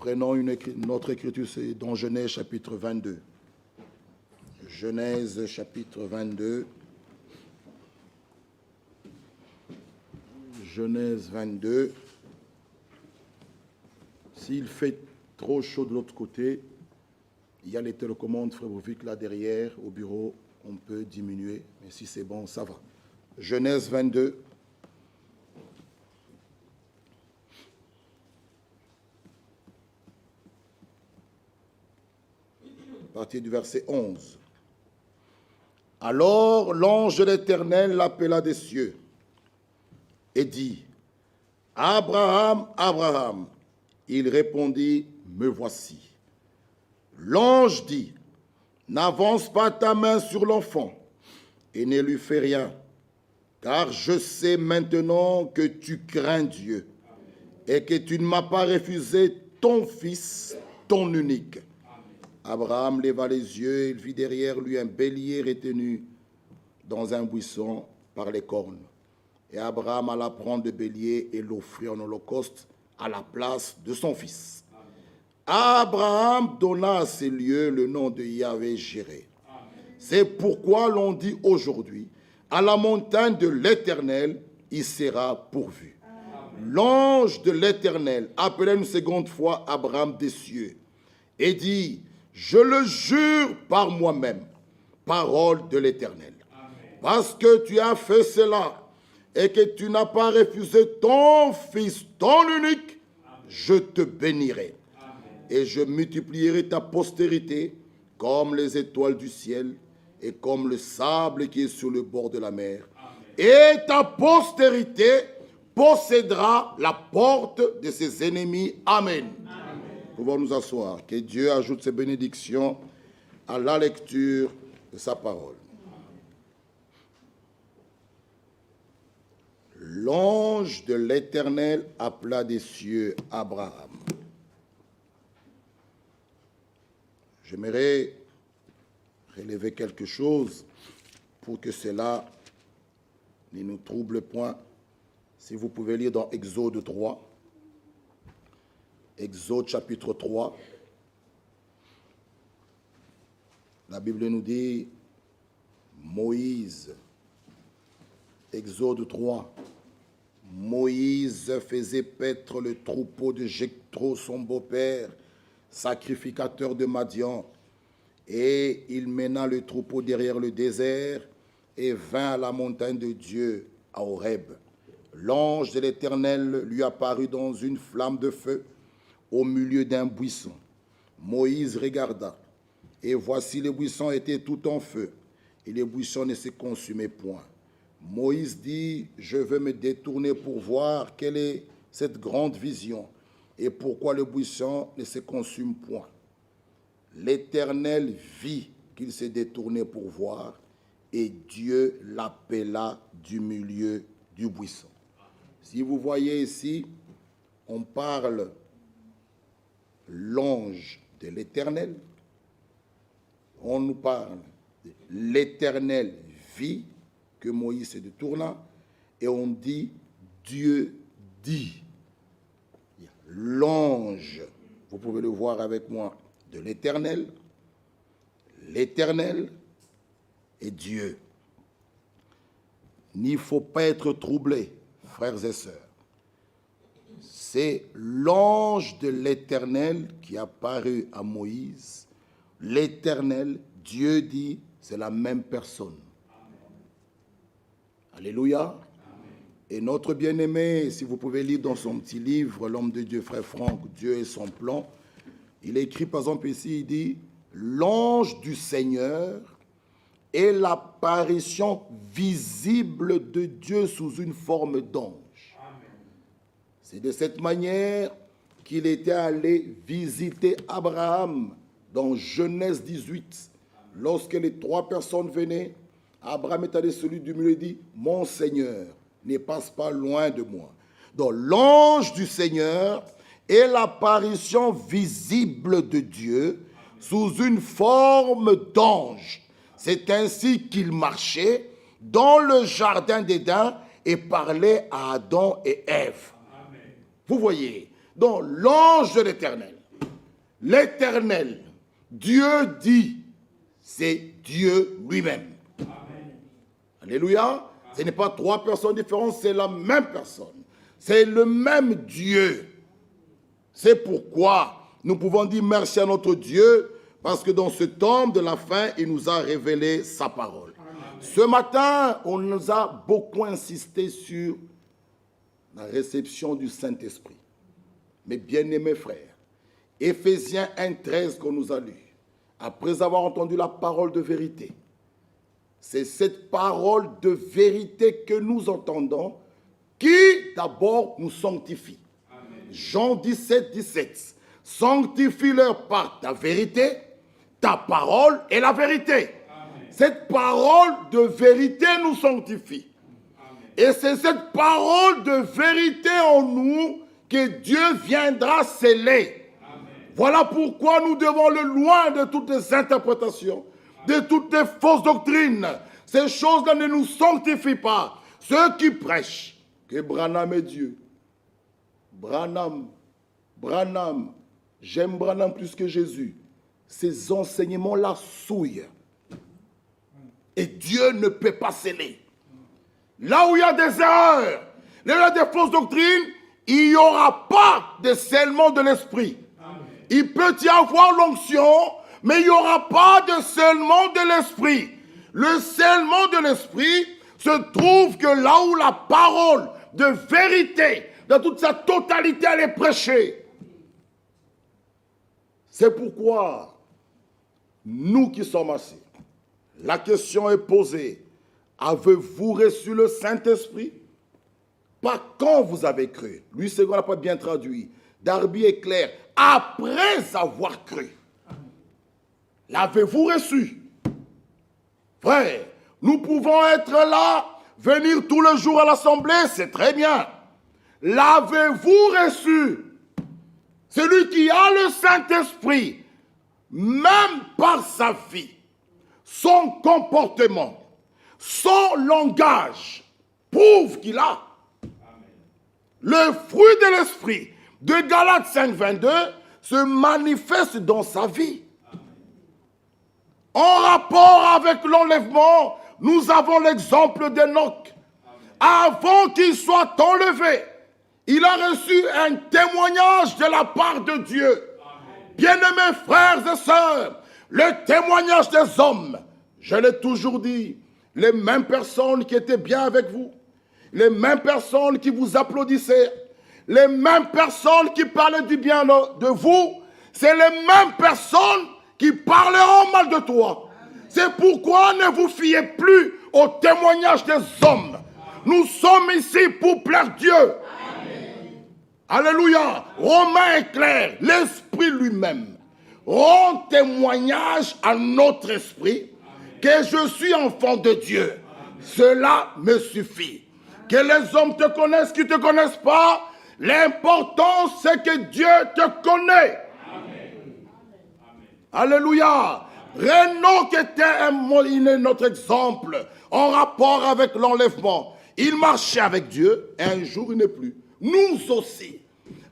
Prenons notre écriture, c'est dans Genèse chapitre 22. Genèse chapitre 22. Genèse 22. S'il fait trop chaud de l'autre côté, il y a les télécommandes frigorifiques là derrière, au bureau, on peut diminuer, mais si c'est bon, ça va. Genèse 22. À partir du verset 11. Alors l'ange de l'Éternel l'appela des cieux et dit, Abraham, Abraham. Il répondit, me voici. L'ange dit, n'avance pas ta main sur l'enfant et ne lui fais rien, car je sais maintenant que tu crains Dieu et que tu ne m'as pas refusé ton fils, ton unique. Abraham leva les yeux, il vit derrière lui un bélier retenu dans un buisson par les cornes. Et Abraham alla prendre le bélier et l'offrit en holocauste à la place de son fils. Abraham donna à ces lieux le nom de Yahvé Jireh. C'est pourquoi l'on dit aujourd'hui, à la montagne de l'Éternel, il sera pourvu. L'ange de l'Éternel appela une seconde fois Abraham des cieux et dit, je le jure par moi-même, parole de l'Éternel, parce que tu as fait cela et que tu n'as pas refusé ton fils, ton unique, je te bénirai. Et je multiplierai ta postérité comme les étoiles du ciel et comme le sable qui est sur le bord de la mer. Et ta postérité possédera la porte de ses ennemis. Amen. Nous pouvons nous asseoir. Que Dieu ajoute ses bénédictions à la lecture de sa parole. L'ange de l'Éternel appela des cieux Abraham. J'aimerais relever quelque chose pour que cela ne nous trouble point. Si vous pouvez lire dans Exode 3, Exode chapitre 3, la Bible nous dit, Moïse, Exode 3, Moïse faisait paître le troupeau de Jethro, son beau-père, sacrificateur de Madian, et il mena le troupeau derrière le désert et vint à la montagne de Dieu, à Horeb. L'ange de l'Éternel lui apparut dans une flamme de feu au milieu d'un buisson. Moïse regarda, et voici le buisson était tout en feu, et le buisson ne se consumait point. Moïse dit, je veux me détourner pour voir quelle est cette grande vision et pourquoi le buisson ne se consume point. L'Éternel vit qu'il s'est détourné pour voir et Dieu l'appela du milieu du buisson. Si vous voyez ici, on parle l'ange de l'Éternel, on nous parle de l'Éternel vit que Moïse se détourna, et on dit Dieu dit. L'ange, vous pouvez le voir avec moi, de l'Éternel, l'Éternel et Dieu. Il ne faut pas être troublé, frères et sœurs. C'est l'ange de l'Éternel qui apparut à Moïse. L'Éternel, Dieu dit, c'est la même personne. Alléluia. Amen. Et notre bien-aimé, si vous pouvez lire dans son petit livre, L'homme de Dieu, frère Franck, Dieu et son plan, il écrit par exemple ici, il dit, l'ange du Seigneur est l'apparition visible de Dieu sous une forme d'ange. C'est de cette manière qu'il était allé visiter Abraham dans Genèse 18. Lorsque les 3 personnes venaient, Abraham est allé celui du milieu et dit, mon Seigneur, ne passe pas loin de moi. Donc l'ange du Seigneur est l'apparition visible de Dieu sous une forme d'ange. C'est ainsi qu'il marchait dans le jardin d'Éden et parlait à Adam et Ève. Amen. Vous voyez, donc l'ange de l'Éternel, l'Éternel, Dieu dit, c'est Dieu lui-même. Alléluia. Ce n'est pas trois personnes différentes, c'est la même personne. C'est le même Dieu. C'est pourquoi nous pouvons dire merci à notre Dieu, parce que dans ce temps de la fin, il nous a révélé sa parole. Ce matin, on nous a beaucoup insisté sur la réception du Saint-Esprit. Mes bien-aimés frères, Éphésiens 1,13 qu'on nous a lu, après avoir entendu la parole de vérité, c'est cette parole de vérité que nous entendons qui d'abord nous sanctifie. Amen. Jean 17, 17. Sanctifie-leur par ta vérité, ta parole est la vérité. Amen. Cette parole de vérité nous sanctifie. Amen. Et c'est cette parole de vérité en nous que Dieu viendra sceller. Amen. Voilà pourquoi nous devons le loin de toutes les interprétations, de toutes les fausses doctrines. Ces choses-là ne nous sanctifient pas. Ceux qui prêchent que Branham est Dieu. Branham, j'aime Branham plus que Jésus. Ces enseignements-là souillent. Et Dieu ne peut pas sceller. Là où il y a des erreurs, là où il y a des fausses doctrines, il n'y aura pas de scellement de l'esprit. Il peut y avoir l'onction, mais il n'y aura pas de scellement de l'esprit. Le scellement de l'esprit se trouve que là où la parole de vérité, dans toute sa totalité, elle est prêchée. C'est pourquoi, nous qui sommes assis, la question est posée, avez-vous reçu le Saint-Esprit? Pas quand vous avez cru. Lui, c'est qu'on n'a pas bien traduit. Darby est clair. Après avoir cru. L'avez-vous reçu? Frère, nous pouvons être là, venir tous les jours à l'assemblée, c'est très bien. L'avez-vous reçu? Celui qui a le Saint-Esprit, même par sa vie, son comportement, son langage, prouve qu'il a. Le fruit de l'esprit de Galates 5, 22 se manifeste dans sa vie. En rapport avec l'enlèvement, nous avons l'exemple d'Enoch. Avant qu'il soit enlevé, il a reçu un témoignage de la part de Dieu. Bien-aimés frères et sœurs, le témoignage des hommes, je l'ai toujours dit, les mêmes personnes qui étaient bien avec vous, les mêmes personnes qui vous applaudissaient, les mêmes personnes qui parlaient du bien de vous, c'est les mêmes personnes qui parleront mal de toi. C'est pourquoi ne vous fiez plus au témoignage des hommes. Nous sommes ici pour plaire Dieu. Amen. Alléluia. Romain est clair. L'Esprit lui-même rend témoignage à notre esprit que je suis enfant de Dieu. Cela me suffit. Que les hommes te connaissent, qu'ils ne te connaissent pas, l'important c'est que Dieu te connaît. Amen. Alléluia. Renaud qui était notre exemple en rapport avec l'enlèvement. Il marchait avec Dieu et un jour il n'est plus. Nous aussi,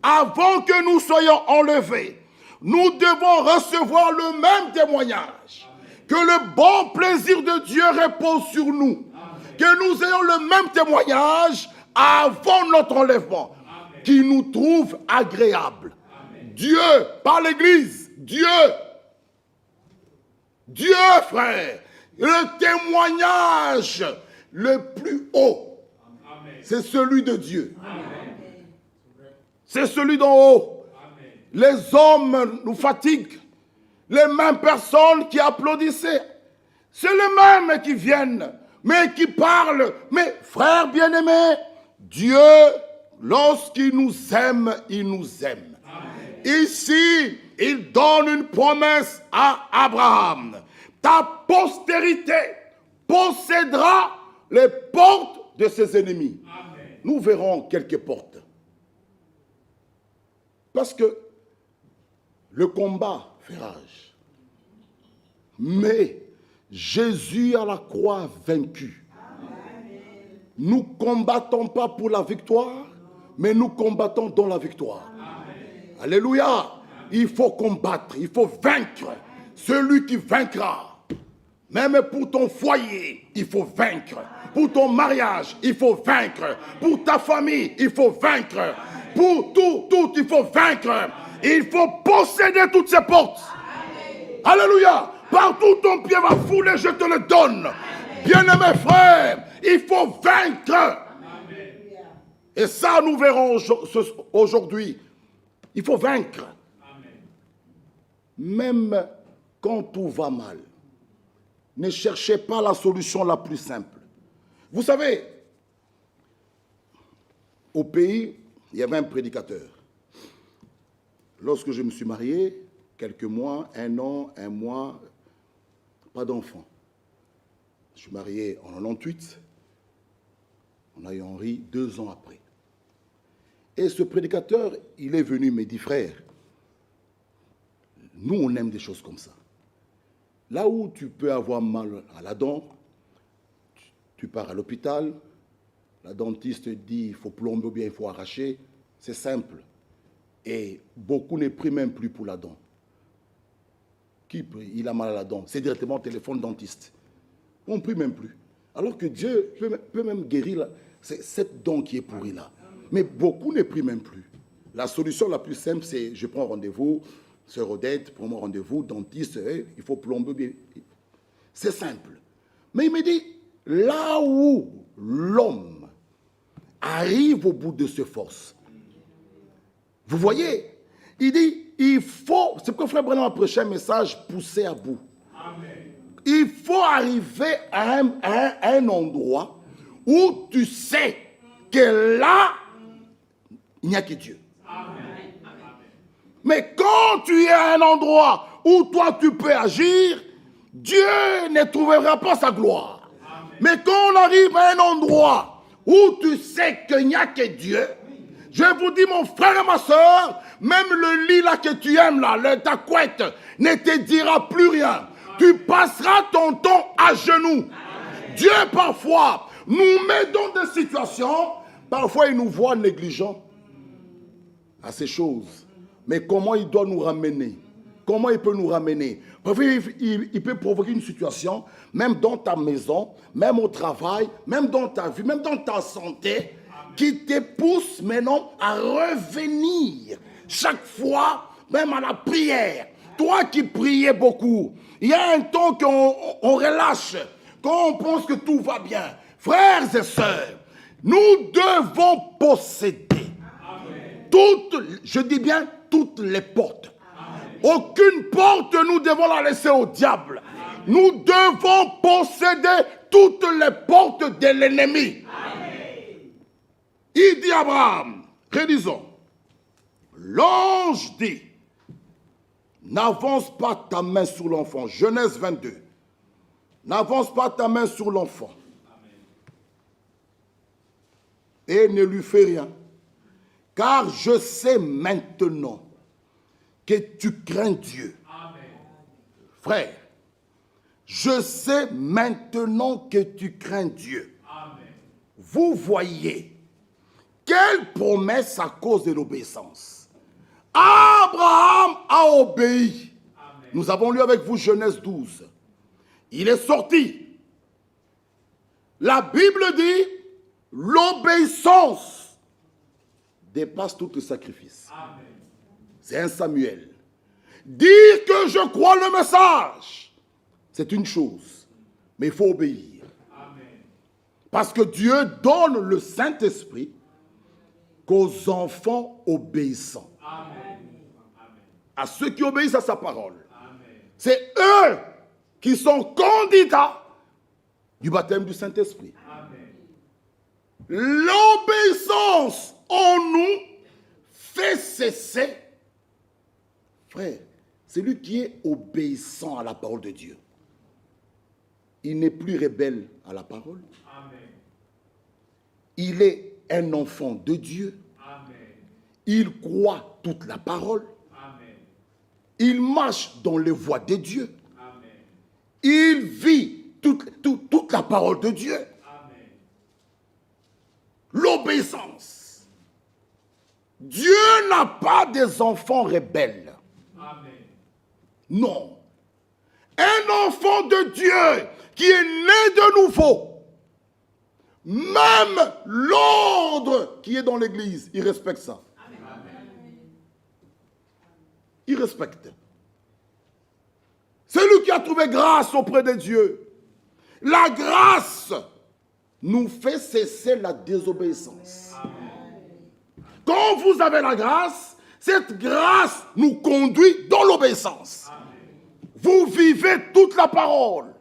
avant que nous soyons enlevés, nous devons recevoir le même témoignage. Que le bon plaisir de Dieu repose sur nous. Que nous ayons le même témoignage avant notre enlèvement. Qui nous trouve agréable. Dieu, par l'Église, Dieu, frère, le témoignage le plus haut, c'est celui de Dieu. C'est celui d'en haut. Les hommes nous fatiguent. Les mêmes personnes qui applaudissaient, c'est les mêmes qui viennent, mais qui parlent. Mais frères bien-aimés, Dieu, lorsqu'il nous aime, il nous aime. Amen. Ici, il donne une promesse à Abraham. Ta postérité possédera les portes de ses ennemis. Amen. Nous verrons quelques portes. Parce que le combat fait rage. Mais Jésus à la croix a vaincu. Amen. Nous ne combattons pas pour la victoire, mais nous combattons dans la victoire. Amen. Alléluia. Amen. Il faut combattre, il faut vaincre. Celui qui vaincra. Même pour ton foyer, il faut vaincre. Pour ton mariage, il faut vaincre. Pour ta famille, il faut vaincre. Pour tout, il faut vaincre. Il faut posséder toutes ces portes. Amen. Alléluia. Partout ton pied va fouler, je te le donne. Bien-aimés frères, il faut vaincre. Amen. Et ça, nous verrons aujourd'hui. Il faut vaincre. Amen. Même quand tout va mal, ne cherchez pas la solution la plus simple. Vous savez, au pays, il y avait un prédicateur. Lorsque je me suis marié, quelques mois, un an, un mois, pas d'enfant. Je suis marié en 98. On a eu Henri 2 ans après. Et ce prédicateur, il est venu me dire, frère, nous on aime des choses comme ça. Là où tu peux avoir mal à la dent, tu pars à l'hôpital, la dentiste dit il faut plomber ou bien il faut arracher, c'est simple. Et beaucoup ne prient même plus pour la dent. Qui prie? Il a mal à la dent. C'est directement au téléphone dentiste. On ne prie même plus. Alors que Dieu peut même guérir cette dent qui est pourrie là. Mais beaucoup ne prient même plus. La solution la plus simple, c'est je prends rendez-vous, sœur Odette, prends mon rendez-vous, dentiste, il faut plomber. C'est simple. Mais il me dit, là où l'homme arrive au bout de ses forces, vous voyez, il dit, il faut, c'est pourquoi Frère Branham a prêché un message poussé à bout. Amen. Il faut arriver à un endroit où tu sais que là, il n'y a que Dieu. Amen. Mais quand tu es à un endroit où toi tu peux agir, Dieu ne trouvera pas sa gloire. Amen. Mais quand on arrive à un endroit où tu sais qu'il n'y a que Dieu, je vous dis mon frère et ma soeur, même le lit là que tu aimes là, ta couette, ne te dira plus rien. Tu passeras ton temps à genoux. Amen. Dieu parfois nous met dans des situations, parfois il nous voit négligents à ces choses. Mais comment il doit nous ramener? Comment il peut nous ramener? Parfois, il peut provoquer une situation, même dans ta maison, même au travail, même dans ta vie, même dans ta santé, qui te pousse maintenant à revenir chaque fois, même à la prière. Toi qui priais beaucoup, il y a un temps qu'on relâche, quand on pense que tout va bien. Frères et sœurs, nous devons posséder toutes, je dis bien toutes les portes. Amen. Aucune porte nous devons la laisser au diable. Amen. Nous devons posséder toutes les portes de l'ennemi. Amen. Il dit à Abraham, relisons, l'ange dit, n'avance pas ta main sur l'enfant. Genèse 22. N'avance pas ta main sur l'enfant. Et ne lui fais rien. Car je sais maintenant que tu crains Dieu. Amen. Frère, je sais maintenant que tu crains Dieu. Amen. Vous voyez, quelle promesse à cause de l'obéissance. Abraham a obéi. Amen. Nous avons lu avec vous Genèse 12. Il est sorti. La Bible dit, l'obéissance dépasse tout le sacrifice. Amen. C'est un Samuel. Dire que je crois le message, c'est une chose, mais il faut obéir. Amen. Parce que Dieu donne le Saint-Esprit qu'aux enfants obéissants. Amen. À ceux qui obéissent à sa parole. Amen. C'est eux qui sont candidats du baptême du Saint-Esprit. L'obéissance en nous fait cesser. Frère, celui qui est obéissant à la parole de Dieu, il n'est plus rebelle à la parole. Amen. Il est un enfant de Dieu. Amen. Il croit toute la parole. Amen. Il marche dans les voies de Dieu. Amen. Il vit toute la parole de Dieu. L'obéissance. Dieu n'a pas des enfants rebelles. Non. Un enfant de Dieu qui est né de nouveau, même l'ordre qui est dans l'église, il respecte ça. Il respecte. C'est lui qui a trouvé grâce auprès de Dieu. La grâce nous fait cesser la désobéissance. Quand vous avez la grâce, cette grâce nous conduit dans l'obéissance. Vous vivez toute la parole.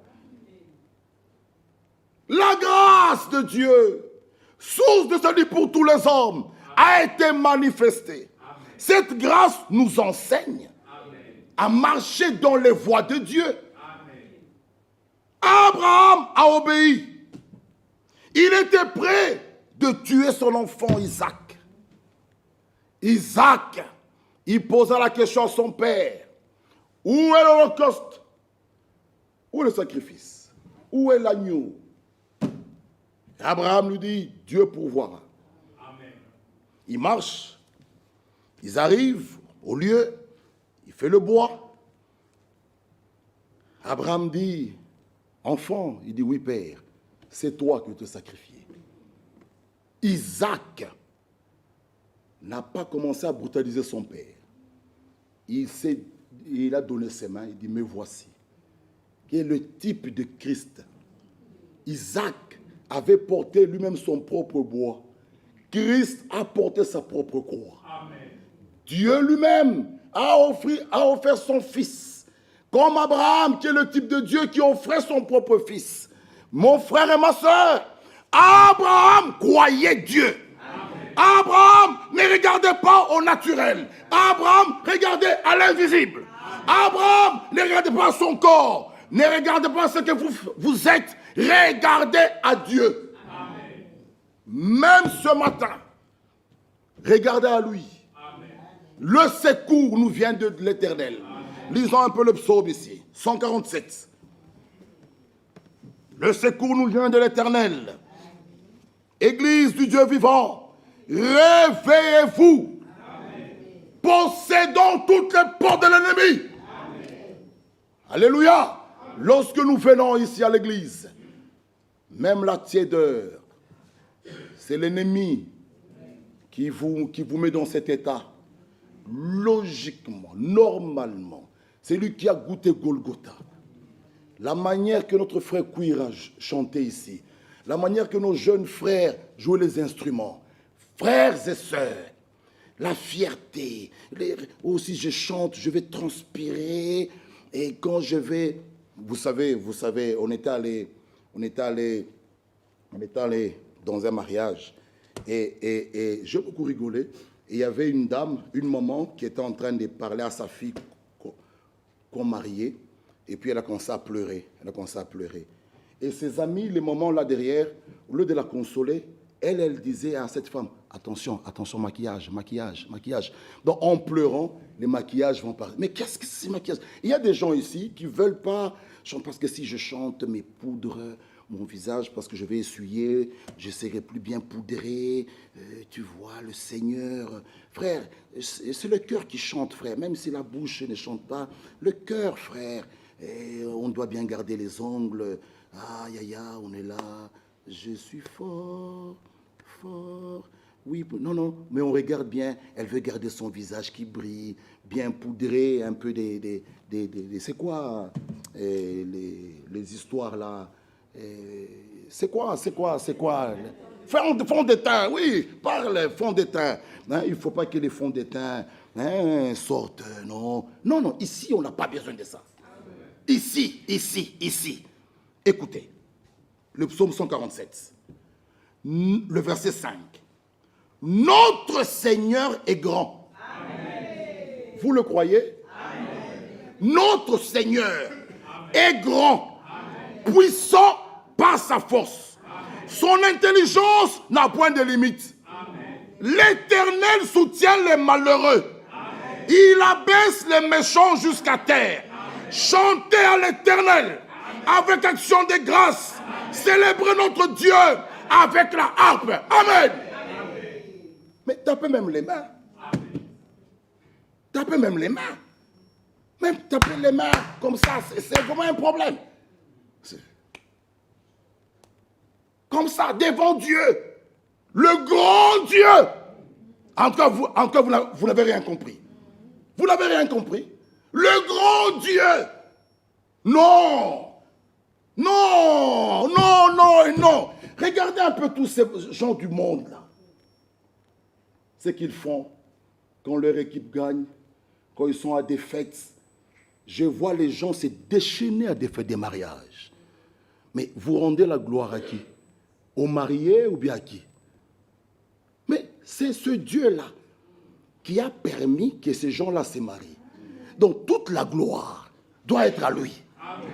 La grâce de Dieu, source de salut pour tous les hommes, a été manifestée. Cette grâce nous enseigne à marcher dans les voies de Dieu. Abraham a obéi. Il était prêt de tuer son enfant Isaac. Isaac, il posa la question à son père. Où est l'holocauste? Où est le sacrifice? Où est l'agneau? Abraham lui dit, Dieu pourvoira. Amen. Il marche. Ils arrivent au lieu. Il fait le bois. Abraham dit, enfant, il dit, oui père, c'est toi qui veux te sacrifier. Isaac n'a pas commencé à brutaliser son père. Il a donné ses mains, il dit, me voici. Qui est le type de Christ. Isaac avait porté lui-même son propre bois. Christ a porté sa propre croix. Amen. Dieu lui-même a offert son fils. Comme Abraham, qui est le type de Dieu qui offrait son propre fils. Mon frère et ma soeur, Abraham croyait Dieu. Amen. Abraham ne regardait pas au naturel. Abraham regardait à l'invisible. Abraham ne regardait pas son corps. Ne regardez pas ce que vous êtes. Regardez à Dieu. Amen. Même ce matin, regardez à lui. Amen. Le secours nous vient de l'Éternel. Lisons un peu le psaume ici. 147. Le secours nous vient de l'Éternel. Église du Dieu vivant, réveillez-vous. Possédons toutes les portes de l'ennemi. Alléluia. Lorsque nous venons ici à l'église, même la tiédeur, c'est l'ennemi qui vous met dans cet état. Logiquement, normalement, c'est lui qui a goûté Golgotha. La manière que notre frère Kouira chantait ici, la manière que nos jeunes frères jouaient les instruments, frères et sœurs, la fierté, aussi je chante, je vais transpirer, et quand je vais, vous savez, on est allé dans un mariage, et j'ai beaucoup rigolé, et il y avait une dame, une maman, qui était en train de parler à sa fille qu'on mariait, et puis elle a commencé à pleurer, Et ses amis, les mamans là derrière, au lieu de la consoler, elle disait à cette femme, attention, maquillage. Donc en pleurant, les maquillages vont partir. Mais qu'est-ce que c'est maquillage? Il y a des gens ici qui ne veulent pas chanter, parce que si je chante mes poudres, mon visage, parce que je vais essuyer, je ne serai plus bien poudré, tu vois, le Seigneur. Frère, c'est le cœur qui chante, frère, même si la bouche ne chante pas, le cœur, frère. Et on doit bien garder les ongles. Aïe, on est là. Je suis fort. Oui, non, mais on regarde bien. Elle veut garder son visage qui brille, bien poudré, un peu des c'est quoi les histoires là? C'est quoi? Fond de teint, oui, parle, fond de teint. Hein, il ne faut pas que les fonds de teint sortent, non. Non, ici, on n'a pas besoin de ça. Ici. Écoutez, le psaume 147, le verset 5. Notre Seigneur est grand. Amen. Vous le croyez? Amen. Notre Seigneur est grand, puissant par sa force. Amen. Son intelligence n'a point de limite. L'Éternel soutient les malheureux. Amen. Il abaisse les méchants jusqu'à terre. Amen. Chantez à l'Éternel avec action de grâce. Amen. Célébrez notre Dieu avec la harpe. Amen. Mais tapez même les mains. Même taper les mains comme ça, c'est vraiment un problème. Comme ça, devant Dieu. Le grand Dieu. En tout cas, vous n'avez rien compris. Vous n'avez rien compris. Le grand Dieu. Non. Non, non, non et non. Regardez un peu tous ces gens du monde là. Ce qu'ils font quand leur équipe gagne, quand ils sont à des fêtes. Je vois les gens se déchaîner à des fêtes de mariage. Mais vous rendez la gloire à qui? Aux mariés ou bien à qui? Mais c'est ce Dieu-là qui a permis que ces gens-là se marient. Donc toute la gloire doit être à lui. Amen.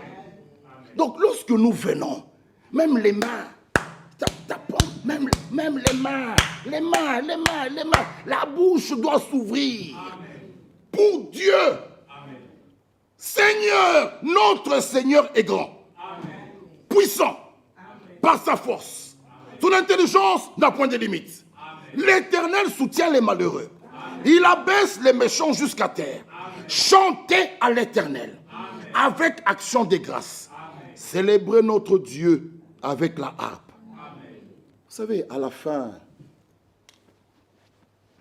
Donc lorsque nous venons, même les mains, même les mains, la bouche doit s'ouvrir. Pour Dieu. Amen. Seigneur, notre Seigneur est grand. Amen. Puissant. Amen. Par sa force. Amen. Son intelligence n'a point de limite. L'Éternel soutient les malheureux. Amen. Il abaisse les méchants jusqu'à terre. Amen. Chantez à l'Éternel avec action de grâce. Amen. Célébrez notre Dieu avec la harpe. Amen. Vous savez, à la fin,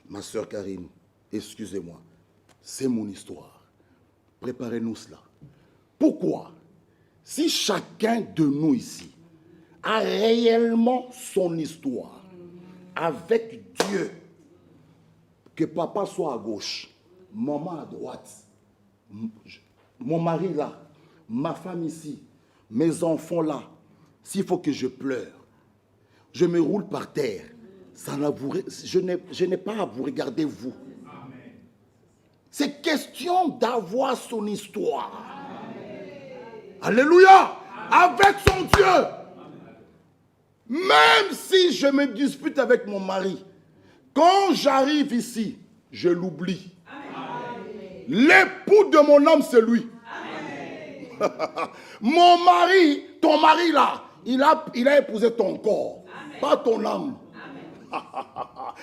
ma sœur Karine, excusez-moi, c'est mon histoire. Préparez-nous cela. Pourquoi? Si chacun de nous ici a réellement son histoire avec Dieu, que papa soit à gauche, maman à droite, mon mari là, ma femme ici, mes enfants là, s'il faut que je pleure, je me roule par terre, je n'ai pas à vous regarder vous. C'est question d'avoir son histoire. Amen. Alléluia. Amen. Avec son Dieu. Amen. Même si je me dispute avec mon mari, quand j'arrive ici, je l'oublie. L'époux de mon âme, c'est lui. Mon mari, ton mari là, il a épousé ton corps, amen, pas ton âme.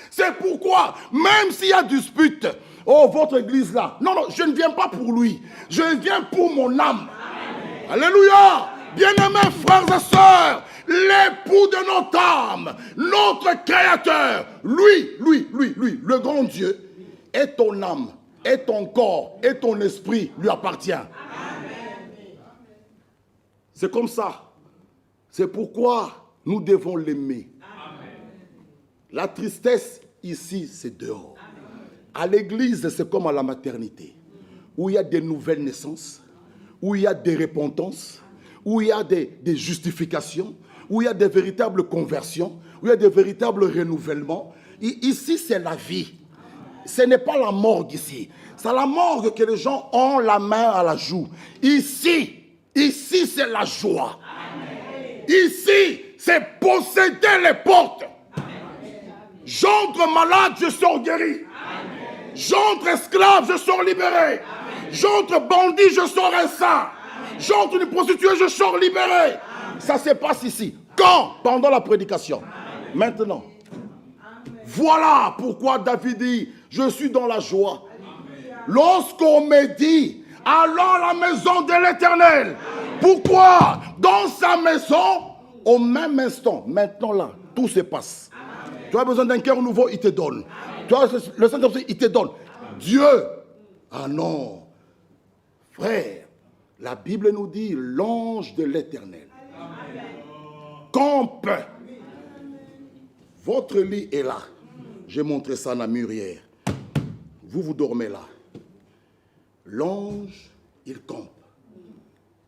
C'est pourquoi, même s'il y a dispute, oh, votre église là, non, non, je ne viens pas pour lui, je viens pour mon âme. Amen. Alléluia. Bien-aimés frères et sœurs, l'époux de notre âme, notre créateur, lui, le grand Dieu, et ton âme, et ton corps, et ton esprit lui appartient. Amen. C'est comme ça. C'est pourquoi nous devons l'aimer. La tristesse, ici, c'est dehors. Amen. À l'église, c'est comme à la maternité, où il y a des nouvelles naissances, où il y a des repentances, où il y a des justifications, où il y a des véritables conversions, où il y a des véritables renouvellements. Ici, c'est la vie. Ce n'est pas la morgue ici. C'est la morgue que les gens ont la main à la joue. Ici, c'est la joie. Amen. Ici, c'est posséder les portes. J'entre malade, je sors guéri. J'entre esclave, je sors libéré. J'entre bandit, je sors un saint. J'entre une prostituée, je sors libéré. Ça se passe ici. Quand? Pendant la prédication. Maintenant. Voilà pourquoi David dit, je suis dans la joie. Lorsqu'on me dit, allons à la maison de l'Éternel. Pourquoi? Dans sa maison, au même instant, maintenant là, tout se passe. Tu as besoin d'un cœur nouveau, il te donne. Amen. Tu as le Saint-Esprit, il te donne. Amen. Dieu, ah non. Frère, la Bible nous dit l'ange de l'Éternel campe. Votre lit est là. J'ai montré ça à la mûrière. Vous dormez là. L'ange, il campe.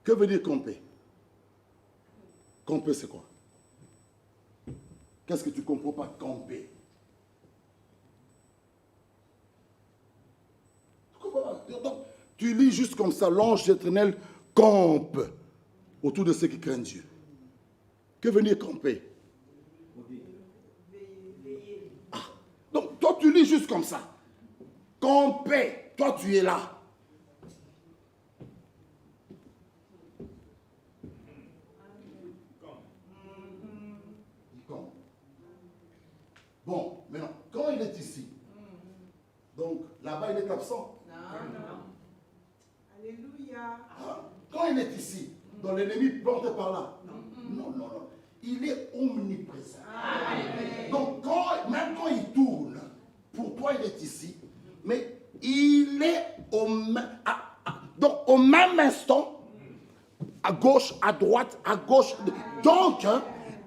Que veut dire camper? Camper, c'est quoi? Qu'est-ce que tu ne comprends pas, camper? Donc, tu lis juste comme ça, l'ange éternel campe autour de ceux qui craignent Dieu. Que veut dire camper? Ah, donc toi tu lis juste comme ça. Camper, toi tu es là. Bon, maintenant, quand il est ici, donc là-bas il est absent. Non. Quand il est ici, dans l'ennemi porte par là. Non, non, non. Il est omniprésent. Donc, même quand il tourne, pour toi, il est ici. Mais il est donc, au même instant, à gauche, à droite, à gauche. Donc,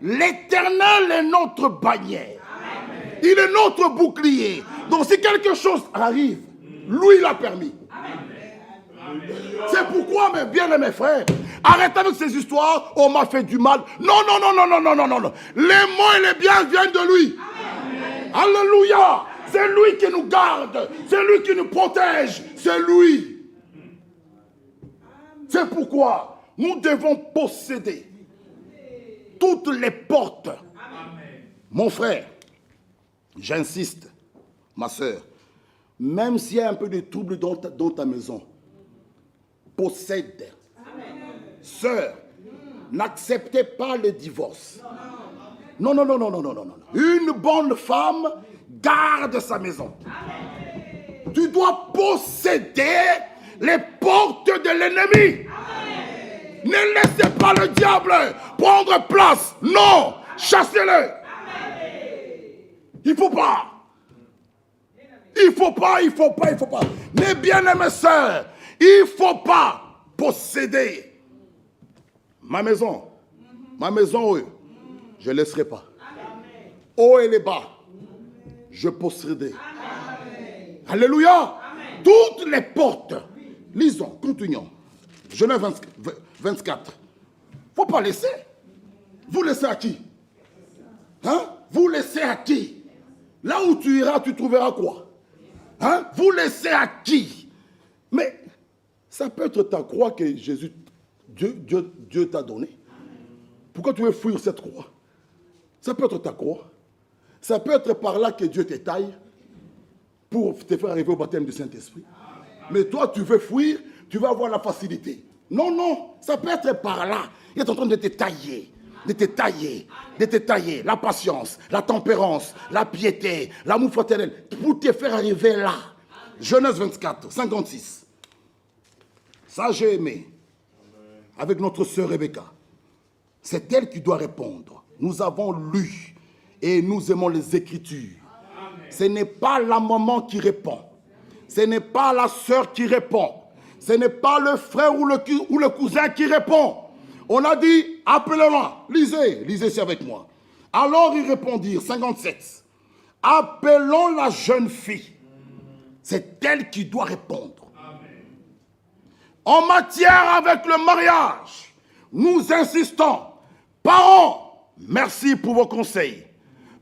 l'Éternel est notre bannière. Il est notre bouclier. Donc, si quelque chose arrive, lui l'a permis. C'est pourquoi, mes bien-aimés frères, arrêtez avec ces histoires. On m'a fait du mal. Non, non, non, non, non, non, non, non, non. Les mots et les biens viennent de lui. Alléluia. C'est lui qui nous garde. C'est lui qui nous protège. C'est lui. C'est pourquoi nous devons posséder toutes les portes. Mon frère, j'insiste, ma soeur, même s'il y a un peu de trouble dans ta maison, possède. Sœur, n'acceptez pas le divorce. Non, non, non, non, non, non, non, non. Une bonne femme garde sa maison. Tu dois posséder les portes de l'ennemi. Ne laissez pas le diable prendre place. Non, chassez-le. Il ne faut pas. Il ne faut pas, il ne faut pas, il ne faut pas. Mes bien-aimés sœurs, il ne faut pas posséder ma maison. Ma maison, je ne laisserai pas. Haut et les bas, je posséderai. Alléluia. Toutes les portes. Lisons, continuons. Genèse 24. Il ne faut pas laisser. Vous laissez à qui? Hein? Vous laissez à qui? Là où tu iras, tu trouveras quoi? Hein? Vous laissez à qui? Mais ça peut être ta croix que Jésus, Dieu t'a donnée. Pourquoi tu veux fuir cette croix? Ça peut être ta croix. Ça peut être par là que Dieu te taille pour te faire arriver au baptême du Saint-Esprit. Mais toi, tu veux fuir, tu vas avoir la facilité. Non, non, ça peut être par là. Il est en train de te tailler, de te tailler, de te tailler. La patience, la tempérance, la piété, l'amour fraternel, pour te faire arriver là. Genèse 24, 56. Ça, j'ai aimé. Avec notre sœur Rebecca. C'est elle qui doit répondre. Nous avons lu et nous aimons les Écritures. Ce n'est pas la maman qui répond. Ce n'est pas la sœur qui répond. Ce n'est pas le frère ou le cousin qui répond. On a dit, appelez-le. Lisez ici avec moi. Alors ils répondirent, 57. Appelons la jeune fille. C'est elle qui doit répondre. En matière avec le mariage, nous insistons. Parents, merci pour vos conseils.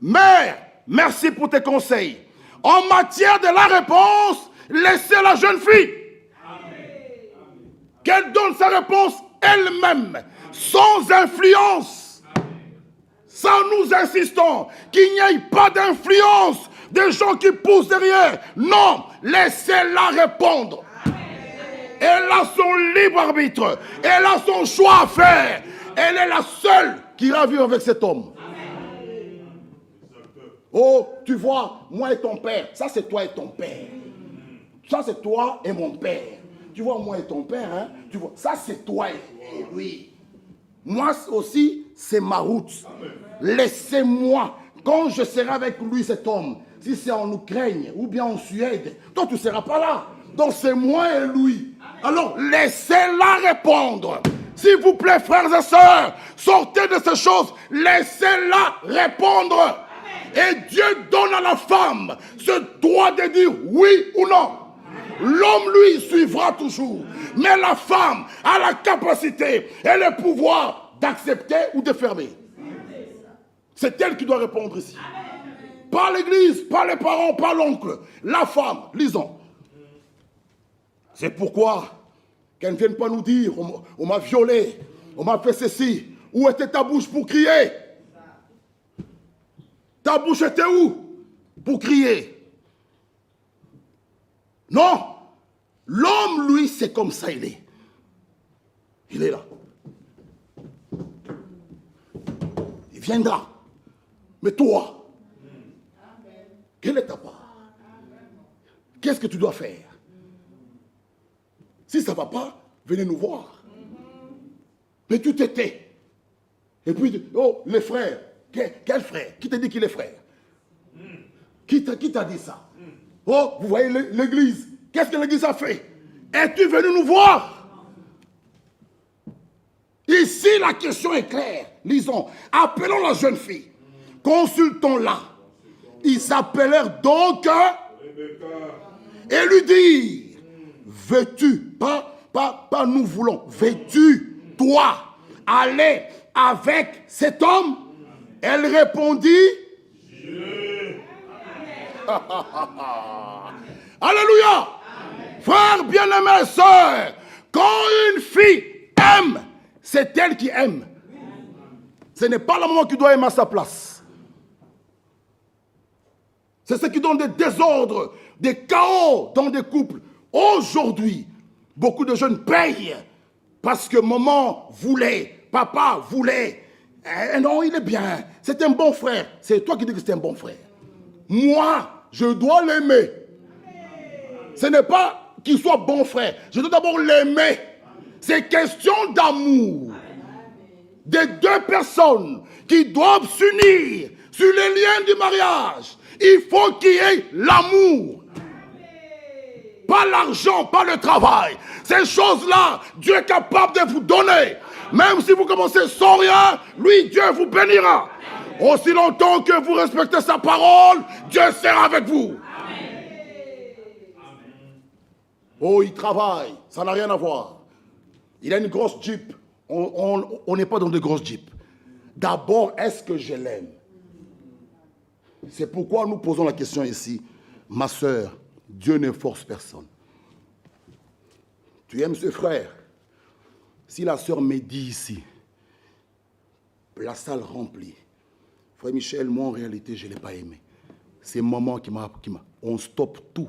Mère, merci pour tes conseils. En matière de la réponse, laissez la jeune fille. Qu'elle donne sa réponse elle-même, sans influence. Ça, nous insistons qu'il n'y ait pas d'influence des gens qui poussent derrière. Non, laissez-la répondre. Elle a son libre arbitre. Elle a son choix à faire. Elle est la seule qui ira vivre avec cet homme. Oh, tu vois, moi et ton père. Ça, c'est toi et ton père. Ça, c'est toi et mon père. Tu vois, moi et ton père, hein? Tu vois, ça, c'est toi et lui. Moi aussi, c'est ma route. Laissez-moi. Quand je serai avec lui, cet homme, si c'est en Ukraine ou bien en Suède, toi, tu ne seras pas là. Donc, c'est moi et lui. Alors, laissez-la répondre. S'il vous plaît, frères et sœurs, sortez de ces choses. Laissez-la répondre. Et Dieu donne à la femme ce droit de dire oui ou non. L'homme, lui, suivra toujours. Mais la femme a la capacité et le pouvoir d'accepter ou de fermer. C'est elle qui doit répondre ici. Pas l'église, pas les parents, pas l'oncle. La femme, lisons. C'est pourquoi qu'elle ne vienne pas nous dire, on m'a violé, on m'a fait ceci. Où était ta bouche pour crier? Ta bouche était où pour crier? Non. L'homme, lui, c'est comme ça il est. Il est là. Il viendra. Mais toi, quelle est ta part? Qu'est-ce que tu dois faire? Si ça va pas, venez nous voir. Mais tu t'étais. Et puis, oh, les frères. Quel frère? Qui t'a dit qu'il est frère? Qui t'a dit ça? Oh, vous voyez l'église. Qu'est-ce que l'église a fait? Es-tu venu nous voir? Ici, la question est claire. Lisons. Appelons la jeune fille. Consultons-la. Ils s'appelèrent donc et lui dirent, veux-tu, pas nous voulons, veux-tu, toi, aller avec cet homme? Elle répondit, alléluia. Frères bien-aimés, sœurs, quand une fille aime, c'est elle qui aime. Ce n'est pas la maman qui doit aimer à sa place. C'est ce qui donne des désordres, des chaos dans des couples. Aujourd'hui, beaucoup de jeunes payent parce que maman voulait, papa voulait. Non, il est bien. C'est un bon frère. C'est toi qui dis que c'est un bon frère. Moi, je dois l'aimer. Ce n'est pas qu'il soit bon frère. Je dois d'abord l'aimer. C'est question d'amour. Des deux personnes qui doivent s'unir sur les liens du mariage. Il faut qu'il y ait l'amour. Pas l'argent, pas le travail. Ces choses-là, Dieu est capable de vous donner. Même si vous commencez sans rien, lui, Dieu vous bénira. Aussi longtemps que vous respectez sa parole, Dieu sera avec vous. Oh, il travaille, ça n'a rien à voir. Il a une grosse Jeep. On n'est pas dans de grosses Jeeps. D'abord, est-ce que je l'aime? C'est pourquoi nous posons la question ici. Ma sœur, Dieu ne force personne. Tu aimes ce frère? Si la sœur me dit ici, la salle remplie, frère Michel, moi en réalité, je ne l'ai pas aimé. C'est maman qui m'a... On stoppe tout.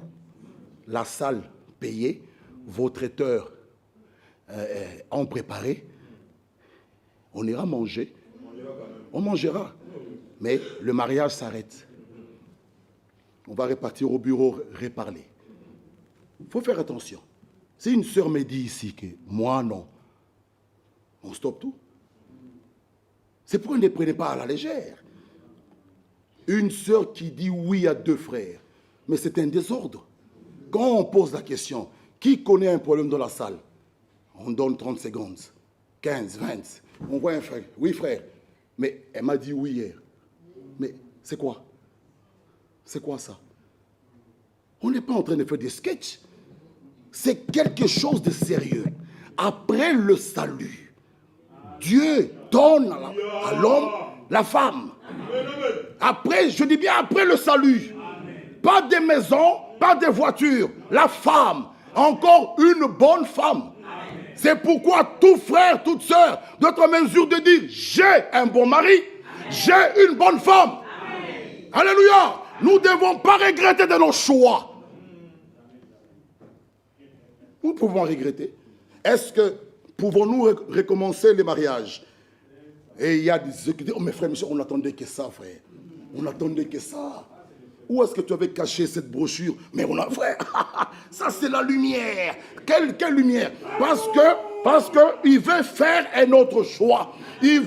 La salle payée, vos traiteurs ont préparé. On ira manger. On mangera. Mais le mariage s'arrête. On va repartir au bureau, reparler. Il faut faire attention. Si une sœur me dit ici que moi non, on stoppe tout. C'est pourquoi ne les prenez pas à la légère. Une sœur qui dit oui à deux frères, mais c'est un désordre. Quand on pose la question, qui connaît un problème dans la salle? On donne 30 secondes, 15, 20. On voit un frère. Oui, frère. Mais elle m'a dit oui hier. Mais c'est quoi? C'est quoi ça? On n'est pas en train de faire des sketchs. C'est quelque chose de sérieux. Après le salut, Dieu donne à l'homme la femme. Après, je dis bien après le salut. Pas des maisons, pas des voitures. La femme, encore une bonne femme. C'est pourquoi tout frère, toute sœur, doit être en mesure de dire, j'ai un bon mari, j'ai une bonne femme. Alléluia. Nous ne devons pas regretter de nos choix. Nous pouvons regretter. Est-ce que pouvons-nous recommencer les mariages? Et il y a des qui disent, oh mes frères, on n'attendait que ça, frère. On n'attendait que ça. Où est-ce que tu avais caché cette brochure? Mais on a, frère, ça c'est la lumière. Quelle lumière? Parce que il veut faire un autre choix. Il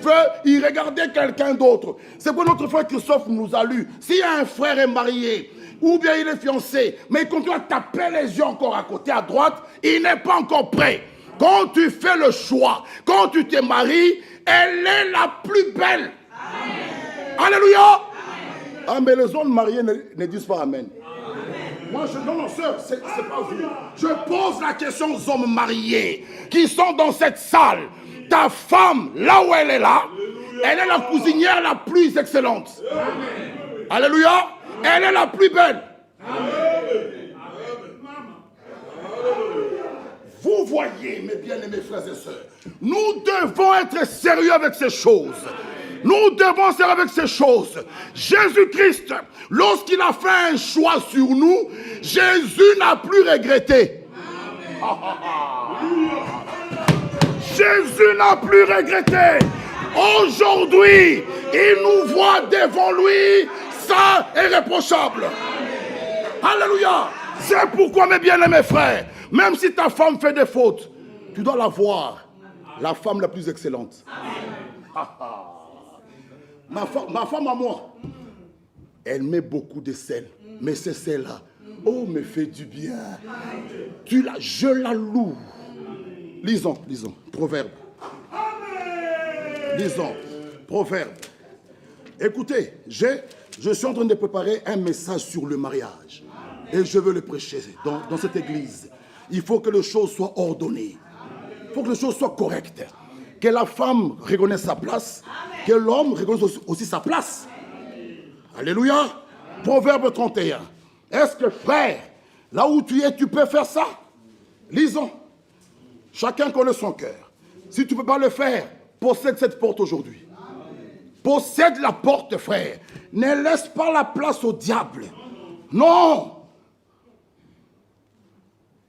regardait quelqu'un d'autre. C'est pour notre frère Christophe nous a lu. Si un frère est marié, ou bien il est fiancé, mais il continue à taper les yeux encore à côté, à droite, il n'est pas encore prêt. Quand tu fais le choix, quand tu te maries, elle est la plus belle. Amen. Alléluia. Ah, mais les hommes mariés ne disent pas Amen. Moi, non, sœur, c'est pas vous. Je pose la question aux hommes mariés qui sont dans cette salle. Ta femme, là où elle est là, elle est la cuisinière la plus excellente. Amen. Alléluia. Elle est la plus belle. Amen. Vous voyez, mes bien-aimés frères et sœurs, nous devons être sérieux avec ces choses. Nous devons ser avec ces choses. Jésus-Christ, lorsqu'il a fait un choix sur nous, Jésus n'a plus regretté. Jésus n'a plus regretté. Aujourd'hui, il nous voit devant lui, ça est irréprochable. Alléluia. C'est pourquoi, mes bien-aimés frères, même si ta femme fait des fautes, Tu dois la voir, la femme la plus excellente. Ma femme à moi, elle met beaucoup de sel, mais c'est celle-là. Oh, me fait du bien. Je la loue. Lisons, Proverbe. Lisons, Proverbe. Écoutez, je suis en train de préparer un message sur le mariage. Et je veux le prêcher dans cette église. Il faut que les choses soient ordonnées. Il faut que les choses soient correctes. Que la femme reconnaisse sa place. Que l'homme reconnaisse aussi sa place. Alléluia. Proverbe 31. Est-ce que frère, là où tu es, tu peux faire ça? Lisons. Chacun connaît son cœur. Si tu ne peux pas le faire, possède cette porte aujourd'hui. Possède la porte, frère. Ne laisse pas la place au diable. Non.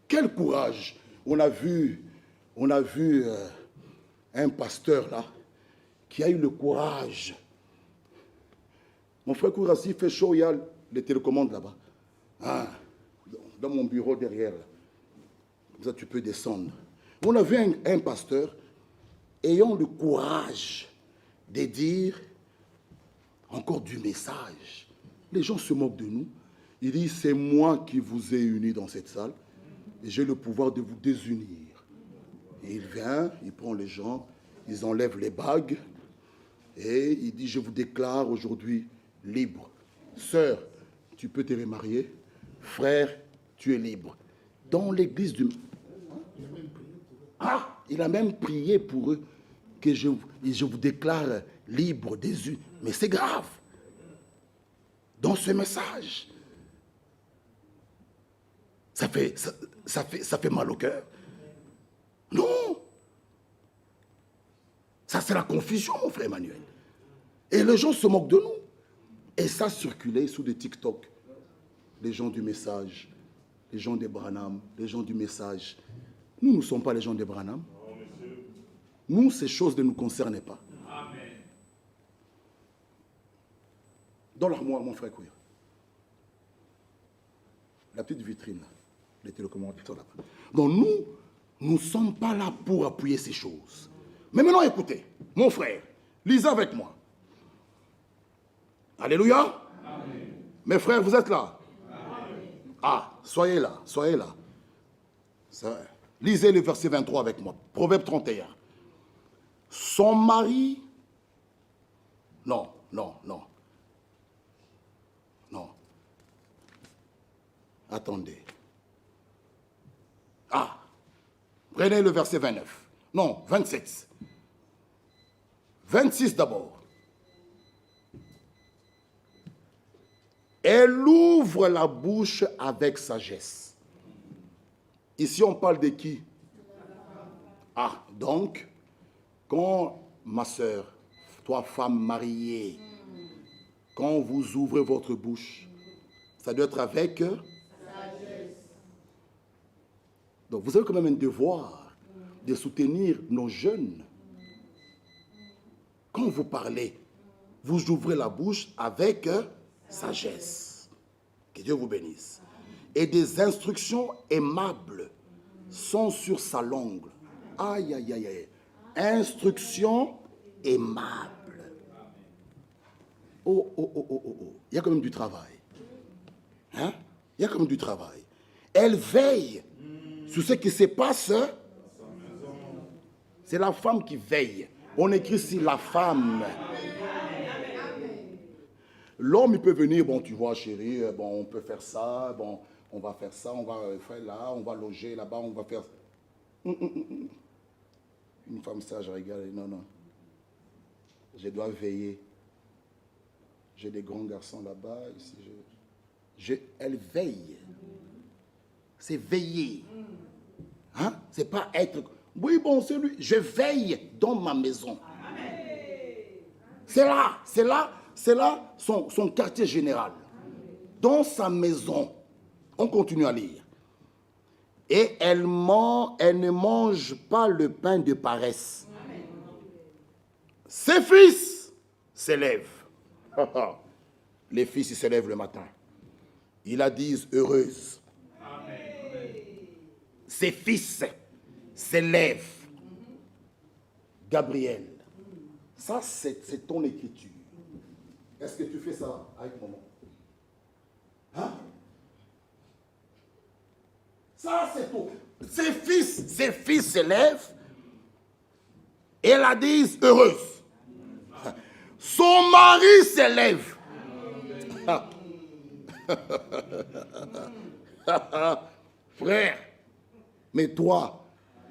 Quel courage. On a vu un pasteur là qui a eu le courage. Mon frère Kourassi, il fait chaud, il y a les télécommandes là-bas. Ah, dans mon bureau derrière. Là. Comme ça, tu peux descendre. On a vu un pasteur ayant le courage de dire encore du message. Les gens se moquent de nous. Il dit, c'est moi qui vous ai unis dans cette salle et j'ai le pouvoir de vous désunir. Et il vient, il prend les gens, ils enlèvent les bagues et il dit, je vous déclare aujourd'hui libre. Sœur, tu peux te remarier. Frère, tu es libre. Dans l'église du... Ah, il a même prié pour eux que je vous déclare libre des unes. Mais c'est grave. Dans ce message, ça fait mal au cœur. Non. Ça, c'est la confusion, mon frère Emmanuel. Et les gens se moquent de nous. Et ça circulait sous des TikTok. Les gens du message, les gens des Branham, les gens du message. Nous ne sommes pas les gens des Branham. Nous, ces choses ne nous concernent pas. Amen. Dans l'armoire, mon frère Kouya. La petite vitrine, là. Les télécommandes sont là-bas. Donc nous ne sommes pas là pour appuyer ces choses. Mais maintenant, écoutez, mon frère, lisez avec moi. Alléluia. Amen. Mes frères, vous êtes là? Amen. Ah, soyez là. Ça, lisez le verset 23 avec moi. Proverbe 31. Son mari... Non. Attendez. Ah, prenez le verset 29. Non, 27. 26 d'abord. Elle ouvre la bouche avec sagesse. Ici, on parle de qui? Ah, donc, quand ma sœur, toi femme mariée, quand vous ouvrez votre bouche, ça doit être avec sagesse. Donc, vous avez quand même un devoir de soutenir nos jeunes. Quand vous parlez, vous ouvrez la bouche avec sagesse. Que Dieu vous bénisse. Et des instructions aimables sont sur sa langue. Aïe, aïe, aïe, aïe. Instructions aimables. Oh. Il y a quand même du travail. Hein? Il y a quand même du travail. Elle veille sur ce qui se passe. C'est la femme qui veille. On écrit ici la femme. L'homme, il peut venir, bon, tu vois, chérie, bon, on peut faire ça, bon, on va faire ça, on va faire là, on va loger là-bas, on va faire... Une femme sage, regarde, non. Je dois veiller. J'ai des grands garçons là-bas, ici, elle veille. C'est veiller. Hein? C'est pas être... Oui, bon, c'est lui. Je veille dans ma maison. C'est là son quartier général. Dans sa maison. On continue à lire. Et elle ne mange pas le pain de paresse. Ses fils s'élèvent. Les fils, ils s'élèvent le matin. Ils la disent heureuse. Ses fils s'élève. Gabriel, ça c'est ton écriture. Est-ce que tu fais ça avec mon nom? Hein? Ça c'est tout. Ses fils s'élèvent et la disent heureuse. Son mari s'élève. Frère, mais toi,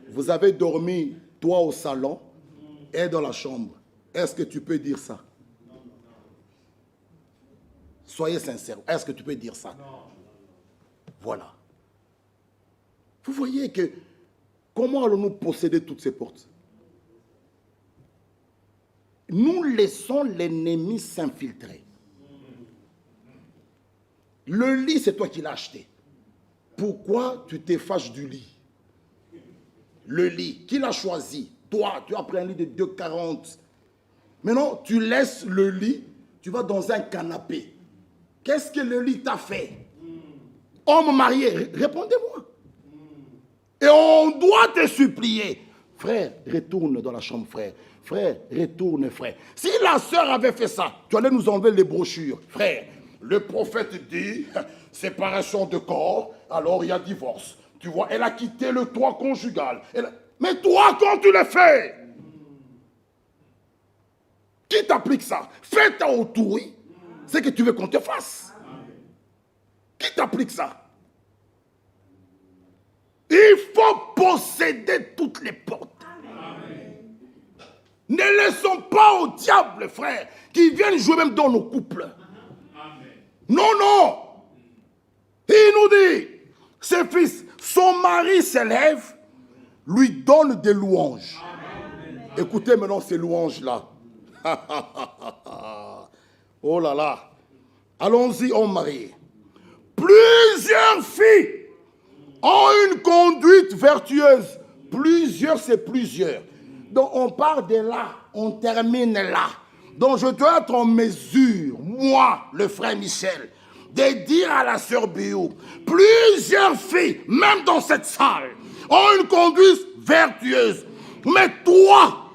vous avez dormi, toi au salon et dans la chambre. Est-ce que tu peux dire ça? Soyez sincères. Est-ce que tu peux dire ça? Voilà. Vous voyez que comment allons-nous posséder toutes ces portes? Nous laissons l'ennemi s'infiltrer. Le lit, c'est toi qui l'as acheté. Pourquoi tu t'effaces du lit? Le lit, qui l'a choisi? Toi, tu as pris un lit de 2,40. Maintenant, tu laisses le lit, tu vas dans un canapé. Qu'est-ce que le lit t'a fait? Homme marié, répondez-moi. Et on doit te supplier. Frère, retourne dans la chambre, frère. Frère, retourne, frère. Si la sœur avait fait ça, tu allais nous enlever les brochures. Frère, le prophète dit, séparation de corps, alors il y a divorce. Tu vois, elle a quitté le toit conjugal. Mais toi, quand tu le fais, qui t'applique ça? Fais ta autrui, c'est que tu veux qu'on te fasse. Qui t'applique ça? Il faut posséder toutes les portes. Ne laissons pas au diable, frère, qui viennent jouer même dans nos couples. Non, non. Il nous dit, ses fils, son mari s'élève, lui donne des louanges. Écoutez maintenant ces louanges-là. Oh là là. Allons-y, hommes mariés. Plusieurs filles ont une conduite vertueuse. Plusieurs, c'est plusieurs. Donc on part de là, on termine là. Donc je dois être en mesure, moi, le frère Michel, de dire à la sœur Biou, plusieurs filles, même dans cette salle, ont une conduite vertueuse. Mais toi,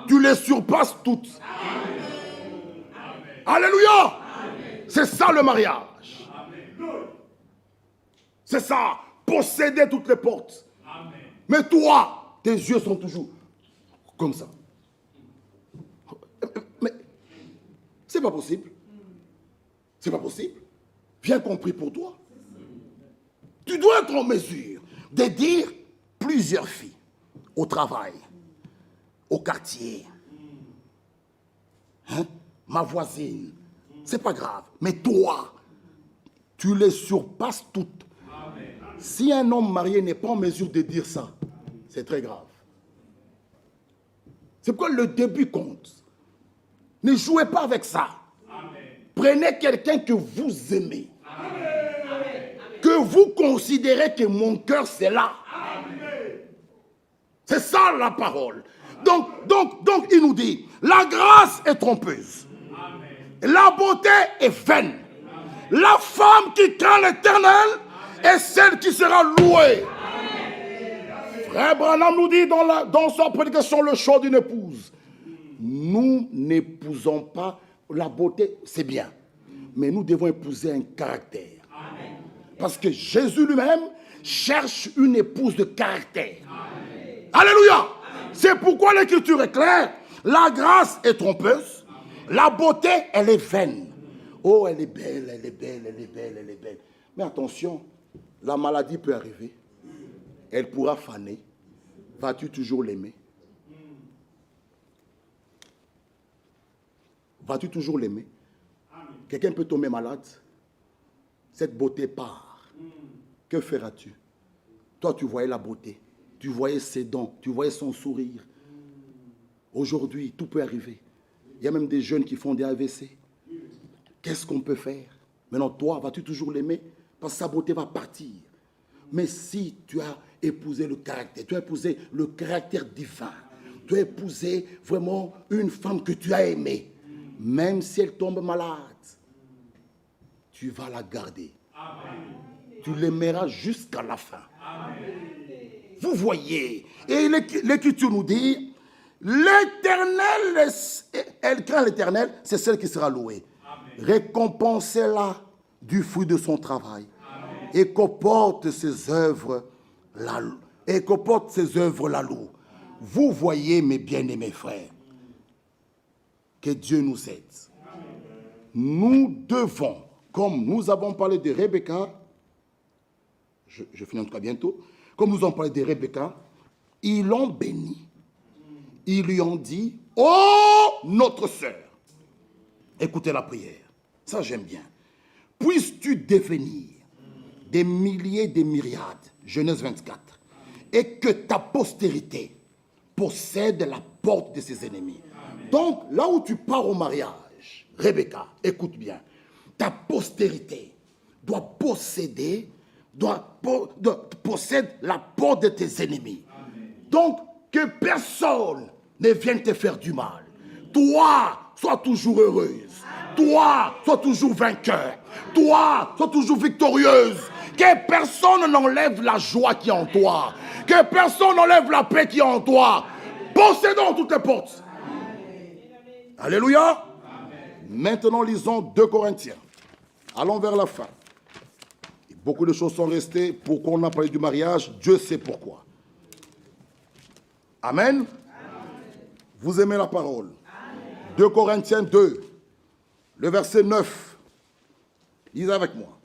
tu les surpasses toutes. Amen. Alléluia. C'est ça le mariage. Amen. C'est ça, posséder toutes les portes. Amen. Mais toi, tes yeux sont toujours comme ça. Mais c'est pas possible. C'est pas possible. Bien compris pour toi. Tu dois être en mesure de dire plusieurs filles au travail, au quartier. Hein? Ma voisine. C'est pas grave. Mais toi, tu les surpasses toutes. Amen. Si un homme marié n'est pas en mesure de dire ça, c'est très grave. C'est pourquoi le début compte. Ne jouez pas avec ça. Amen. Prenez quelqu'un que vous aimez. Amen. Que vous considérez que mon cœur c'est là. Amen. C'est ça la parole. Donc, il nous dit, la grâce est trompeuse. Amen. La beauté est vaine. Amen. La femme qui craint l'Éternel est celle qui sera louée. Frère Branham nous dit dans sa prédication le choix d'une épouse. Nous n'épousons pas la beauté, c'est bien. Mais nous devons épouser un caractère. Amen. Parce que Jésus lui-même cherche une épouse de caractère. Amen. Alléluia. Amen. C'est pourquoi l'écriture est claire. La grâce est trompeuse. Amen. La beauté, elle est vaine. Oh, elle est belle, elle est belle, elle est belle, elle est belle. Mais attention, la maladie peut arriver. Elle pourra faner. Vas-tu toujours l'aimer? Vas-tu toujours l'aimer? Quelqu'un peut tomber malade. Cette beauté part. Que feras-tu? Toi, tu voyais la beauté. Tu voyais ses dents. Tu voyais son sourire. Aujourd'hui, tout peut arriver. Il y a même des jeunes qui font des AVC. Qu'est-ce qu'on peut faire? Maintenant, toi, vas-tu toujours l'aimer? Parce que sa beauté va partir. Mais si tu as épousé le caractère, tu as épousé le caractère divin, tu as épousé vraiment une femme que tu as aimée, même si elle tombe malade, tu vas la garder. Amen. Tu l'aimeras jusqu'à la fin. Amen. Vous voyez. Et l'Écriture nous dit, l'Éternel, elle craint l'Éternel, c'est celle qui sera louée. Récompensez-la du fruit de son travail. Amen. Et qu'apporte ses œuvres la loue. Vous voyez, mes bien-aimés frères, que Dieu nous aide. Amen. Nous devons, comme nous avons parlé de Rebecca, je finis en tout cas bientôt, comme nous avons parlé de Rebecca, ils l'ont béni. Ils lui ont dit, oh, notre sœur, écoutez la prière. Ça, j'aime bien. Puisses-tu devenir des milliers, des myriades, Genèse 24, et que ta postérité possède la porte de ses ennemis. Amen. Donc, là où tu pars au mariage, Rebecca, écoute bien, ta postérité doit posséder la porte de tes ennemis. Amen. Donc, que personne ne vienne te faire du mal. Toi, sois toujours heureuse. Toi, sois toujours vainqueur. Toi, sois toujours victorieuse. Que personne n'enlève la joie qui est en toi. Que personne n'enlève la paix qui est en toi. Possédons toutes les portes. Alléluia. Maintenant, lisons 2 Corinthiens. Allons vers la fin. Beaucoup de choses sont restées. Pourquoi on a parlé du mariage? Dieu sait pourquoi. Amen. Vous aimez la parole. 2 Corinthiens 2. Le verset 9, lisez avec moi.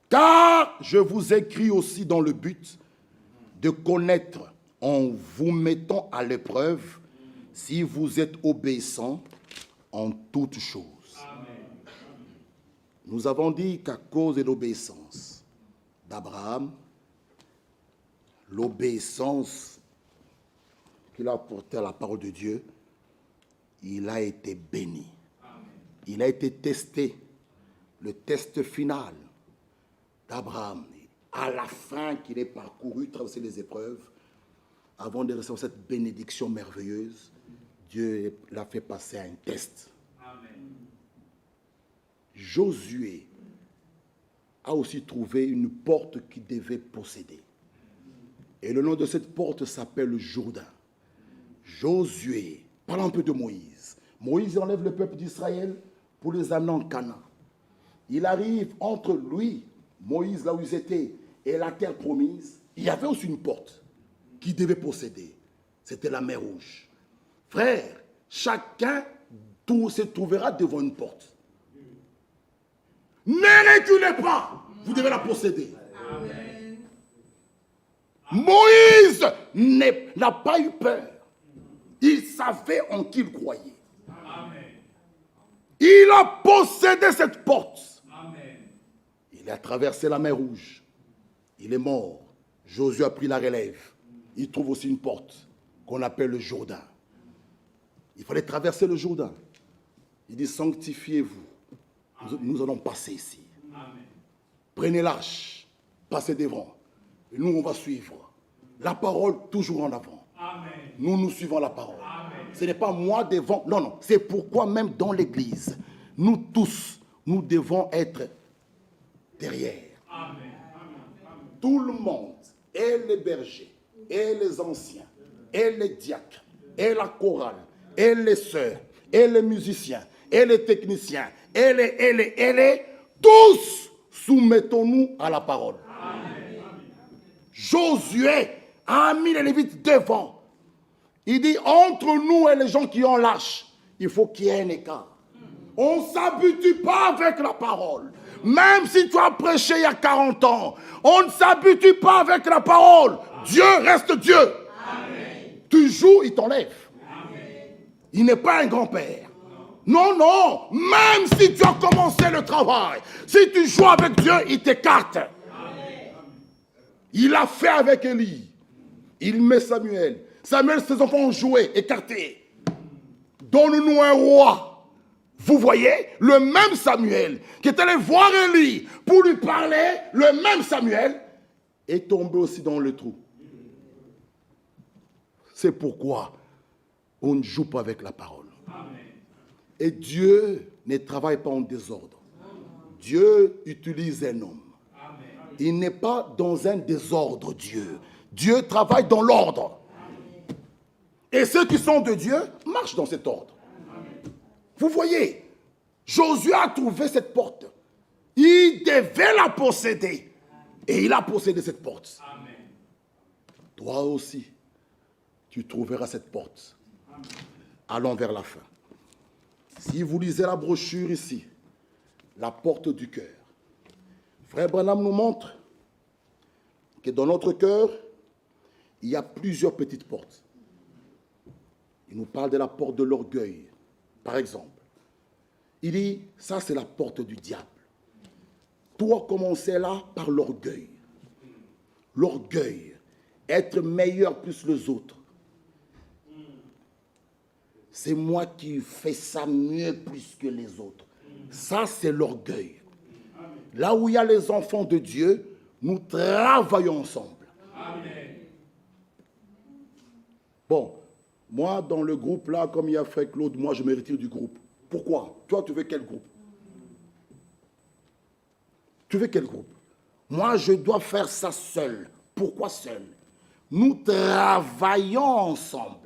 Car je vous écris aussi dans le but de connaître en vous mettant à l'épreuve si vous êtes obéissants en toutes choses. Amen. Nous avons dit qu'à cause de l'obéissance d'Abraham, l'obéissance qu'il a apportée à la parole de Dieu, il a été béni. Amen. Il a été testé. Le test final d'Abraham, à la fin qu'il ait parcouru, traversé les épreuves, avant de recevoir cette bénédiction merveilleuse, Dieu l'a fait passer à un test. Amen. Josué a aussi trouvé une porte qu'il devait posséder. Et le nom de cette porte s'appelle Jourdain. Josué, parlons un peu de Moïse. Moïse enlève le peuple d'Israël pour les amener en Canaan. Il arrive entre lui, Moïse, là où ils étaient, et la terre promise. Il y avait aussi une porte qu'il devait posséder. C'était la mer Rouge. Frère, chacun se trouvera devant une porte. Ne reculez pas, vous devez la posséder. Amen. Moïse n'a pas eu peur. Il savait en qui il croyait. Amen. Il a possédé cette porte. Amen. Il a traversé la mer Rouge. Il est mort. Josué a pris la relève. Il trouve aussi une porte qu'on appelle le Jourdain. Il fallait traverser le Jourdain. Il dit, sanctifiez-vous. Nous allons passer ici. Amen. Prenez l'arche, passez devant. Et nous, on va suivre. La parole toujours en avant. Amen. Nous suivons la parole. Amen. Ce n'est pas moi devant. Non, non. C'est pourquoi même dans l'église, nous tous, nous devons être derrière. Amen. Tout le monde, et les bergers, et les anciens, et les diacres, et la chorale, et les sœurs, et les musiciens, et les techniciens, et les, tous soumettons-nous à la parole. Amen. Josué a mis les Lévites devant. Il dit, entre nous et les gens qui ont lâche, il faut qu'il y ait un écart. On ne s'habitue pas avec la parole. Même si tu as prêché il y a 40 ans, on ne s'habitue pas avec la parole. Dieu reste Dieu. Amen. Tu joues, il t'enlève. Amen. Il n'est pas un grand-père. Non, non. Même si tu as commencé le travail, si tu joues avec Dieu, il t'écarte. Amen. Il a fait avec Élie. Il met Samuel. Samuel, ses enfants ont joué, écarté. Donne-nous un roi. Vous voyez, le même Samuel qui est allé voir Élie pour lui parler, le même Samuel est tombé aussi dans le trou. C'est pourquoi on ne joue pas avec la parole. Amen. Et Dieu ne travaille pas en désordre. Dieu utilise un homme. Il n'est pas dans un désordre, Dieu. Dieu travaille dans l'ordre. Et ceux qui sont de Dieu marchent dans cet ordre. Vous voyez, Josué a trouvé cette porte. Il devait la posséder. Et il a possédé cette porte. Toi aussi, tu trouveras cette porte. Allons vers la fin. Si vous lisez la brochure ici, la porte du cœur, Frère Branham nous montre que dans notre cœur, il y a plusieurs petites portes. Il nous parle de la porte de l'orgueil, par exemple. Il dit, ça c'est la porte du diable. Toi, commencez là par l'orgueil. L'orgueil, être meilleur plus les autres. C'est moi qui fais ça mieux plus que les autres. Ça, c'est l'orgueil. Là où il y a les enfants de Dieu, nous travaillons ensemble. Amen. Bon, moi, dans le groupe là, comme il y a Frère Claude, moi, je me retire du groupe. Pourquoi? Toi, tu veux quel groupe? Tu veux quel groupe? Moi, je dois faire ça seul. Pourquoi seul? Nous travaillons ensemble.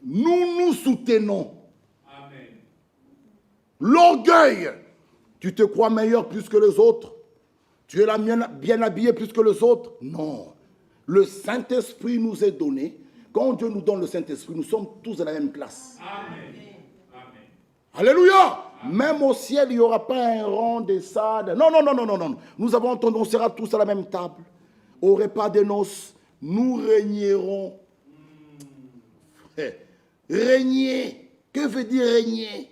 Nous nous soutenons. Amen. L'orgueil, tu te crois meilleur plus que les autres? Tu es là bien habillé plus que les autres? Non. Le Saint-Esprit nous est donné. Quand Dieu nous donne le Saint-Esprit, nous sommes tous de la même classe. Amen. Amen. Alléluia. Amen. Même au ciel, il n'y aura pas un rang de ça. Non. Nous avons entendu, on sera tous à la même table. Au repas des noces, nous régnerons. Régner. Que veut dire régner?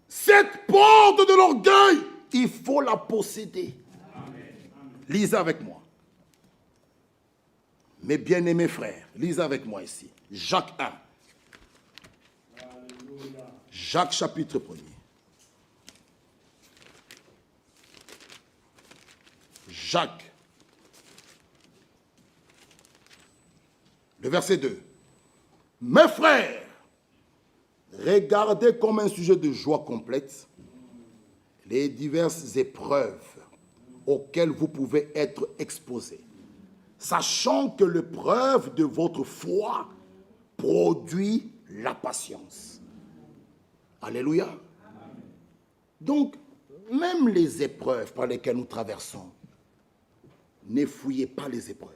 Cette porte de l'orgueil, il faut la posséder. Amen. Lisez avec moi. Mes bien-aimés frères, lisez avec moi ici. Jacques 1. Alléluia. Jacques chapitre 1er. Jacques. Le verset 2. Mes frères, regardez comme un sujet de joie complète les diverses épreuves auxquelles vous pouvez être exposés, sachant que l'épreuve de votre foi produit la patience. Alléluia. Donc, même les épreuves par lesquelles nous traversons, ne fouillez pas les épreuves.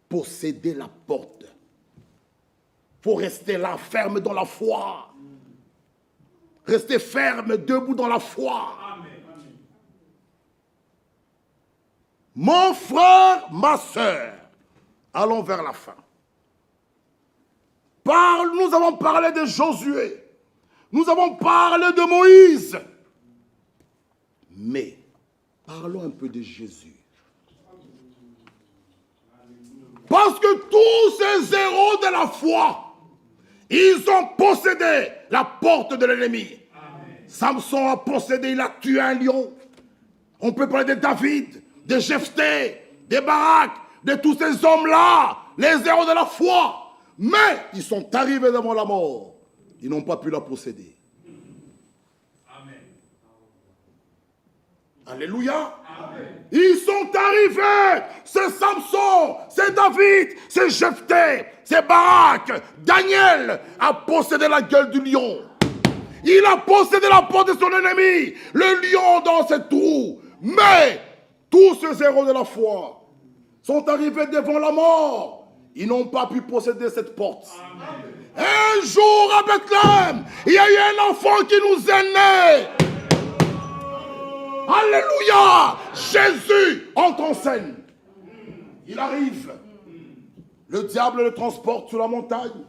Possédez la porte. Il faut rester là, ferme dans la foi. Restez ferme, debout dans la foi. Amen. Mon frère, ma soeur, allons vers la fin. Nous avons parlé de Josué. Nous avons parlé de Moïse. Mais, parlons un peu de Jésus. Parce que tous ces héros de la foi, ils ont possédé la porte de l'ennemi. Samson a possédé, il a tué un lion. On peut parler de David, de Jephthé, de Barak, de tous ces hommes-là, les héros de la foi. Mais ils sont arrivés devant la mort. Ils n'ont pas pu la posséder. Amen. Alléluia. Amen. Ils sont arrivés. C'est Samson, c'est David, c'est Jephthé, c'est Barak. Daniel a possédé la gueule du lion. Il a possédé la porte de son ennemi. Le lion dans ses trous. Mais tous ces héros de la foi sont arrivés devant la mort. Ils n'ont pas pu posséder cette porte. Amen. Un jour à Bethléem, il y a eu un enfant qui nous est né. Alléluia. Jésus entre en scène. Il arrive. Le diable le transporte sur la montagne.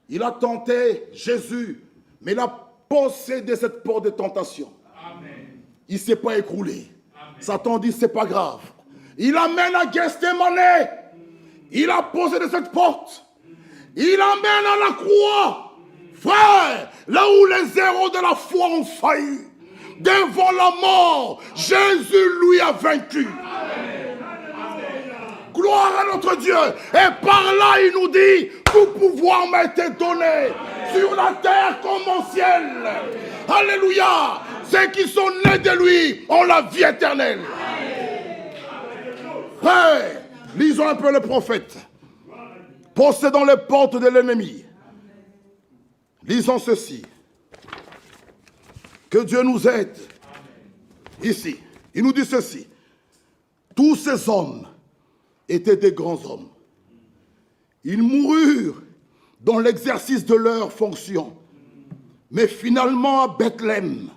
Il a tenté Jésus, mais il a possédé cette porte de tentation. Amen. Il ne s'est pas écroulé. Amen. Satan dit, c'est pas grave. Il amène à Gethsémane. Il a possédé cette porte. Il amène à la croix. Frère, là où les héros de la foi ont failli, devant la mort, Jésus lui a vaincu. Amen. Gloire à notre Dieu. Et par là, il nous dit, Tout pouvoir m'a été donné sur la terre comme au ciel. Alléluia. Ceux qui sont nés de lui ont la vie éternelle. Frère, lisons un peu le prophète. Possédant les portes de l'ennemi. Lisons ceci. Que Dieu nous aide. Ici, il nous dit ceci. Tous ces hommes étaient des grands hommes. Ils moururent dans l'exercice de leurs fonctions. Mais finalement, à Bethléem,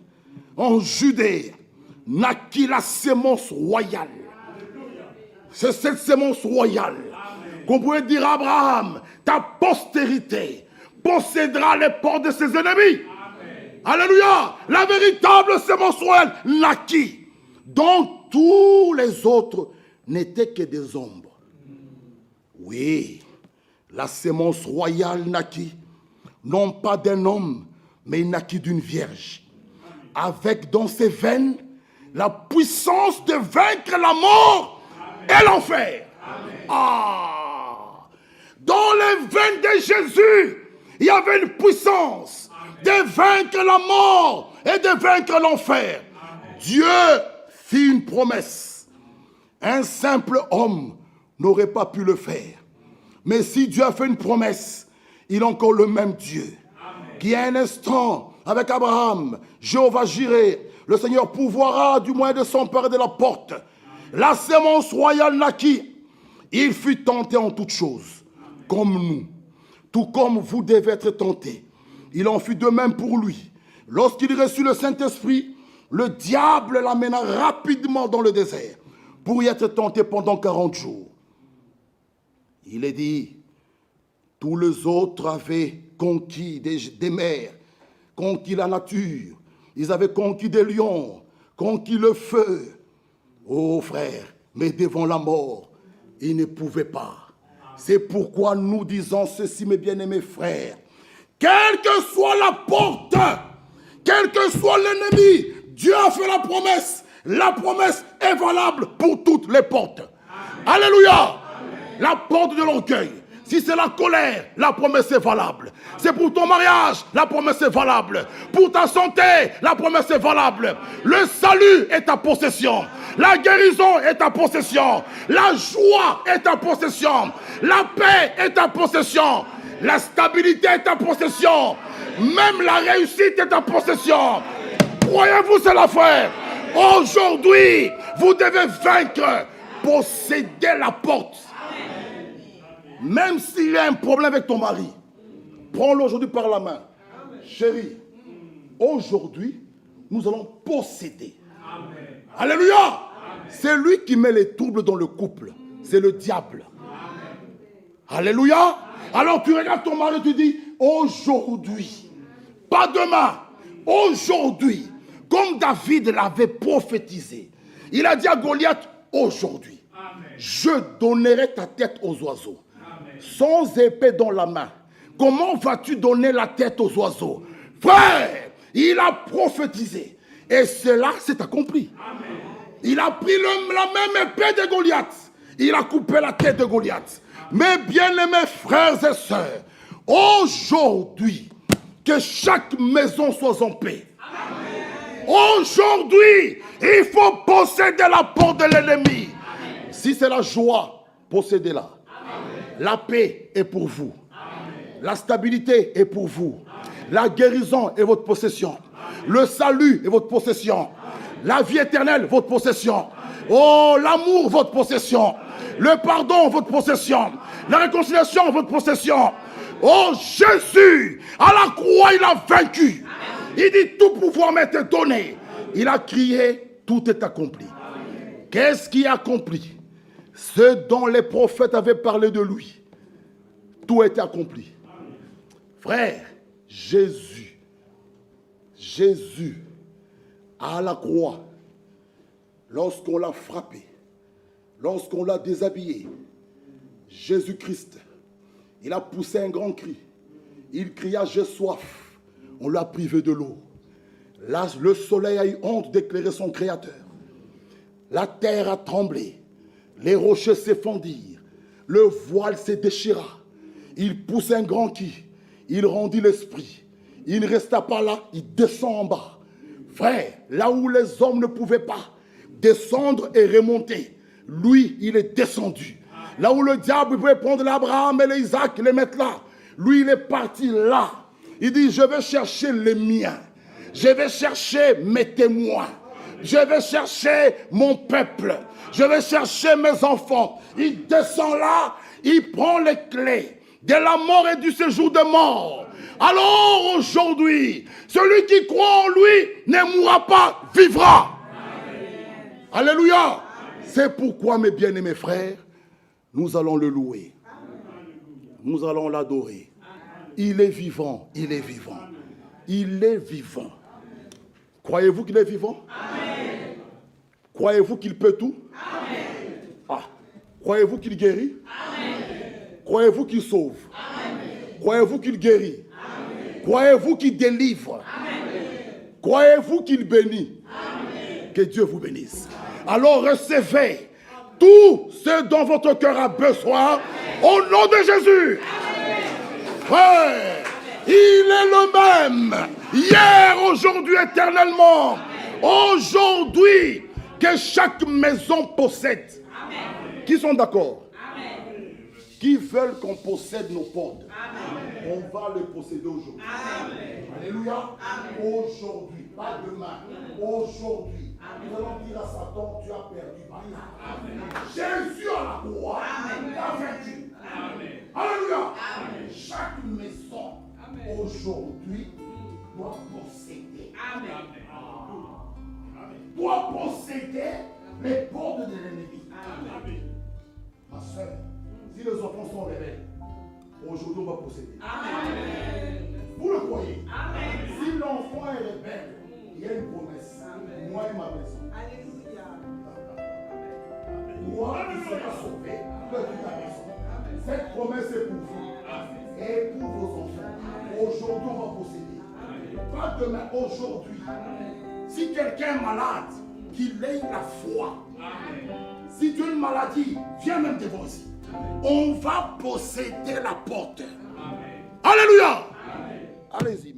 en Judée, naquit la sémence royale. C'est cette sémence royale qu'on pourrait dire à Abraham, ta postérité possédera les portes de ses ennemis. Amen. Alléluia. La véritable sémence royale naquit. Donc tous les autres n'étaient que des ombres. Oui, la sémence royale naquit, non pas d'un homme, mais il naquit d'une vierge. Avec dans ses veines la puissance de vaincre la mort et l'enfer. Ah! Dans les veines de Jésus, il y avait une puissance de vaincre la mort et de vaincre l'enfer. Dieu fit une promesse. Un simple homme n'aurait pas pu le faire. Mais si Dieu a fait une promesse, il est encore le même Dieu. Qui à un instant, avec Abraham, Jéhovah Jireh, le Seigneur pourvoira du moyen de son père et de la porte. La sémence royale naquit. Il fut tenté en toutes choses, comme nous. Tout comme vous devez être tentés. Il en fut de même pour lui. Lorsqu'il reçut le Saint-Esprit, le diable l'amena rapidement dans le désert pour y être tenté pendant 40 jours. Il est dit, tous les autres avaient conquis des mers, conquis la nature. Ils avaient conquis des lions, conquis le feu. Oh frère, mais devant la mort, ils ne pouvaient pas. C'est pourquoi nous disons ceci, mes bien-aimés frères. Quelle que soit la porte, quel que soit l'ennemi, Dieu a fait la promesse. La promesse est valable pour toutes les portes. Amen. Alléluia. Amen. La porte de l'orgueil. Si c'est la colère, la promesse est valable. C'est pour ton mariage, la promesse est valable. Pour ta santé, la promesse est valable. Le salut est ta possession. La guérison est ta possession. La joie est ta possession. La paix est ta possession. La stabilité est ta possession. Même la réussite est ta possession. Croyez-vous cela, frère? Aujourd'hui, vous devez vaincre, posséder la porte. Même s'il y a un problème avec ton mari, prends-le aujourd'hui par la main. Amen. Chérie, aujourd'hui, nous allons posséder. Amen. Alléluia. C'est lui qui met les troubles dans le couple. C'est le diable. Amen. Alléluia. Alors tu regardes ton mari et tu dis, aujourd'hui, pas demain, aujourd'hui, comme David l'avait prophétisé. Il a dit à Goliath, aujourd'hui, je donnerai ta tête aux oiseaux. Sans épée dans la main, comment vas-tu donner la tête aux oiseaux? Frère, il a prophétisé. Et cela s'est accompli. Amen. Il a pris la même épée de Goliath. Il a coupé la tête de Goliath. Mes bien-aimés frères et sœurs, aujourd'hui, que chaque maison soit en paix. Amen. Aujourd'hui, il faut posséder la porte de l'ennemi. Amen. Si c'est la joie, possédez-la. La paix est pour vous. Amen. La stabilité est pour vous. Amen. La guérison est votre possession. Amen. Le salut est votre possession. Amen. La vie éternelle, votre possession. Amen. Oh, l'amour, votre possession. Amen. Le pardon, votre possession. Amen. La réconciliation, votre possession. Oh, Jésus, à la croix, il a vaincu. Amen. Il dit, tout pouvoir m'est donné. Il a crié, tout est accompli. Qu'est-ce qui est accompli? Ce dont les prophètes avaient parlé de lui, tout était accompli. Amen. Frère, Jésus, à la croix, lorsqu'on l'a frappé, lorsqu'on l'a déshabillé, Jésus-Christ, il a poussé un grand cri. Il cria, j'ai soif. On l'a privé de l'eau. Là, le soleil a eu honte d'éclairer son Créateur. La terre a tremblé. Les rochers s'effondirent, le voile se déchira. Il pousse un grand cri. Il rendit l'esprit. Il ne resta pas là, il descend en bas. Frère, là où les hommes ne pouvaient pas descendre et remonter, lui, il est descendu. Là où le diable pouvait prendre l'Abraham et l'Isaac et les mettre là, lui, il est parti là. Il dit, je vais chercher les miens. Je vais chercher mes témoins. Je vais chercher mon peuple. Je vais chercher mes enfants. Il descend là, il prend les clés de la mort et du séjour de mort. Alors aujourd'hui, celui qui croit en lui ne mourra pas, vivra. Amen. Alléluia. C'est pourquoi, mes bien-aimés frères, nous allons le louer. Nous allons l'adorer. Il est vivant, il est vivant. Il est vivant. Croyez-vous qu'il est vivant? Amen. Croyez-vous qu'il peut tout? Amen. Ah. Croyez-vous qu'il guérit? Amen. Croyez-vous qu'il sauve? Amen. Croyez-vous qu'il guérit? Amen. Croyez-vous qu'il délivre? Amen. Croyez-vous qu'il bénit? Amen. Que Dieu vous bénisse. Alors recevez tout ce dont votre cœur a besoin. Amen. Au nom de Jésus. Frère, il est le même. Hier, aujourd'hui, éternellement. Amen. Aujourd'hui, que chaque maison possède. Amen. Qui sont d'accord? Qui veulent qu'on possède nos portes. Amen. On va les posséder aujourd'hui. Alléluia. Aujourd'hui, pas demain. Aujourd'hui. Nous allons dire à Satan, tu as perdu. Jésus à la croix a vaincu. Alléluia. Chaque maison aujourd'hui doit posséder. Doit posséder les portes de l'ennemi. Ma soeur, si les enfants sont rebelles, aujourd'hui on va posséder. Amen. Vous le croyez? Amen. Si l'enfant est rebelle, il y a une promesse. Amen. Moi et ma maison. Alléluia. Moi qui serai sauvé, toi et ta maison. Amen. Cette promesse est pour vous. Amen. Et pour vos enfants. Aujourd'hui on va posséder. Amen. Pas demain, aujourd'hui. Amen. Si quelqu'un est malade, qu'il ait la foi. Amen. Si tu as une maladie, viens même devant ici. On va posséder la porte. Amen. Alléluia. Allez-y.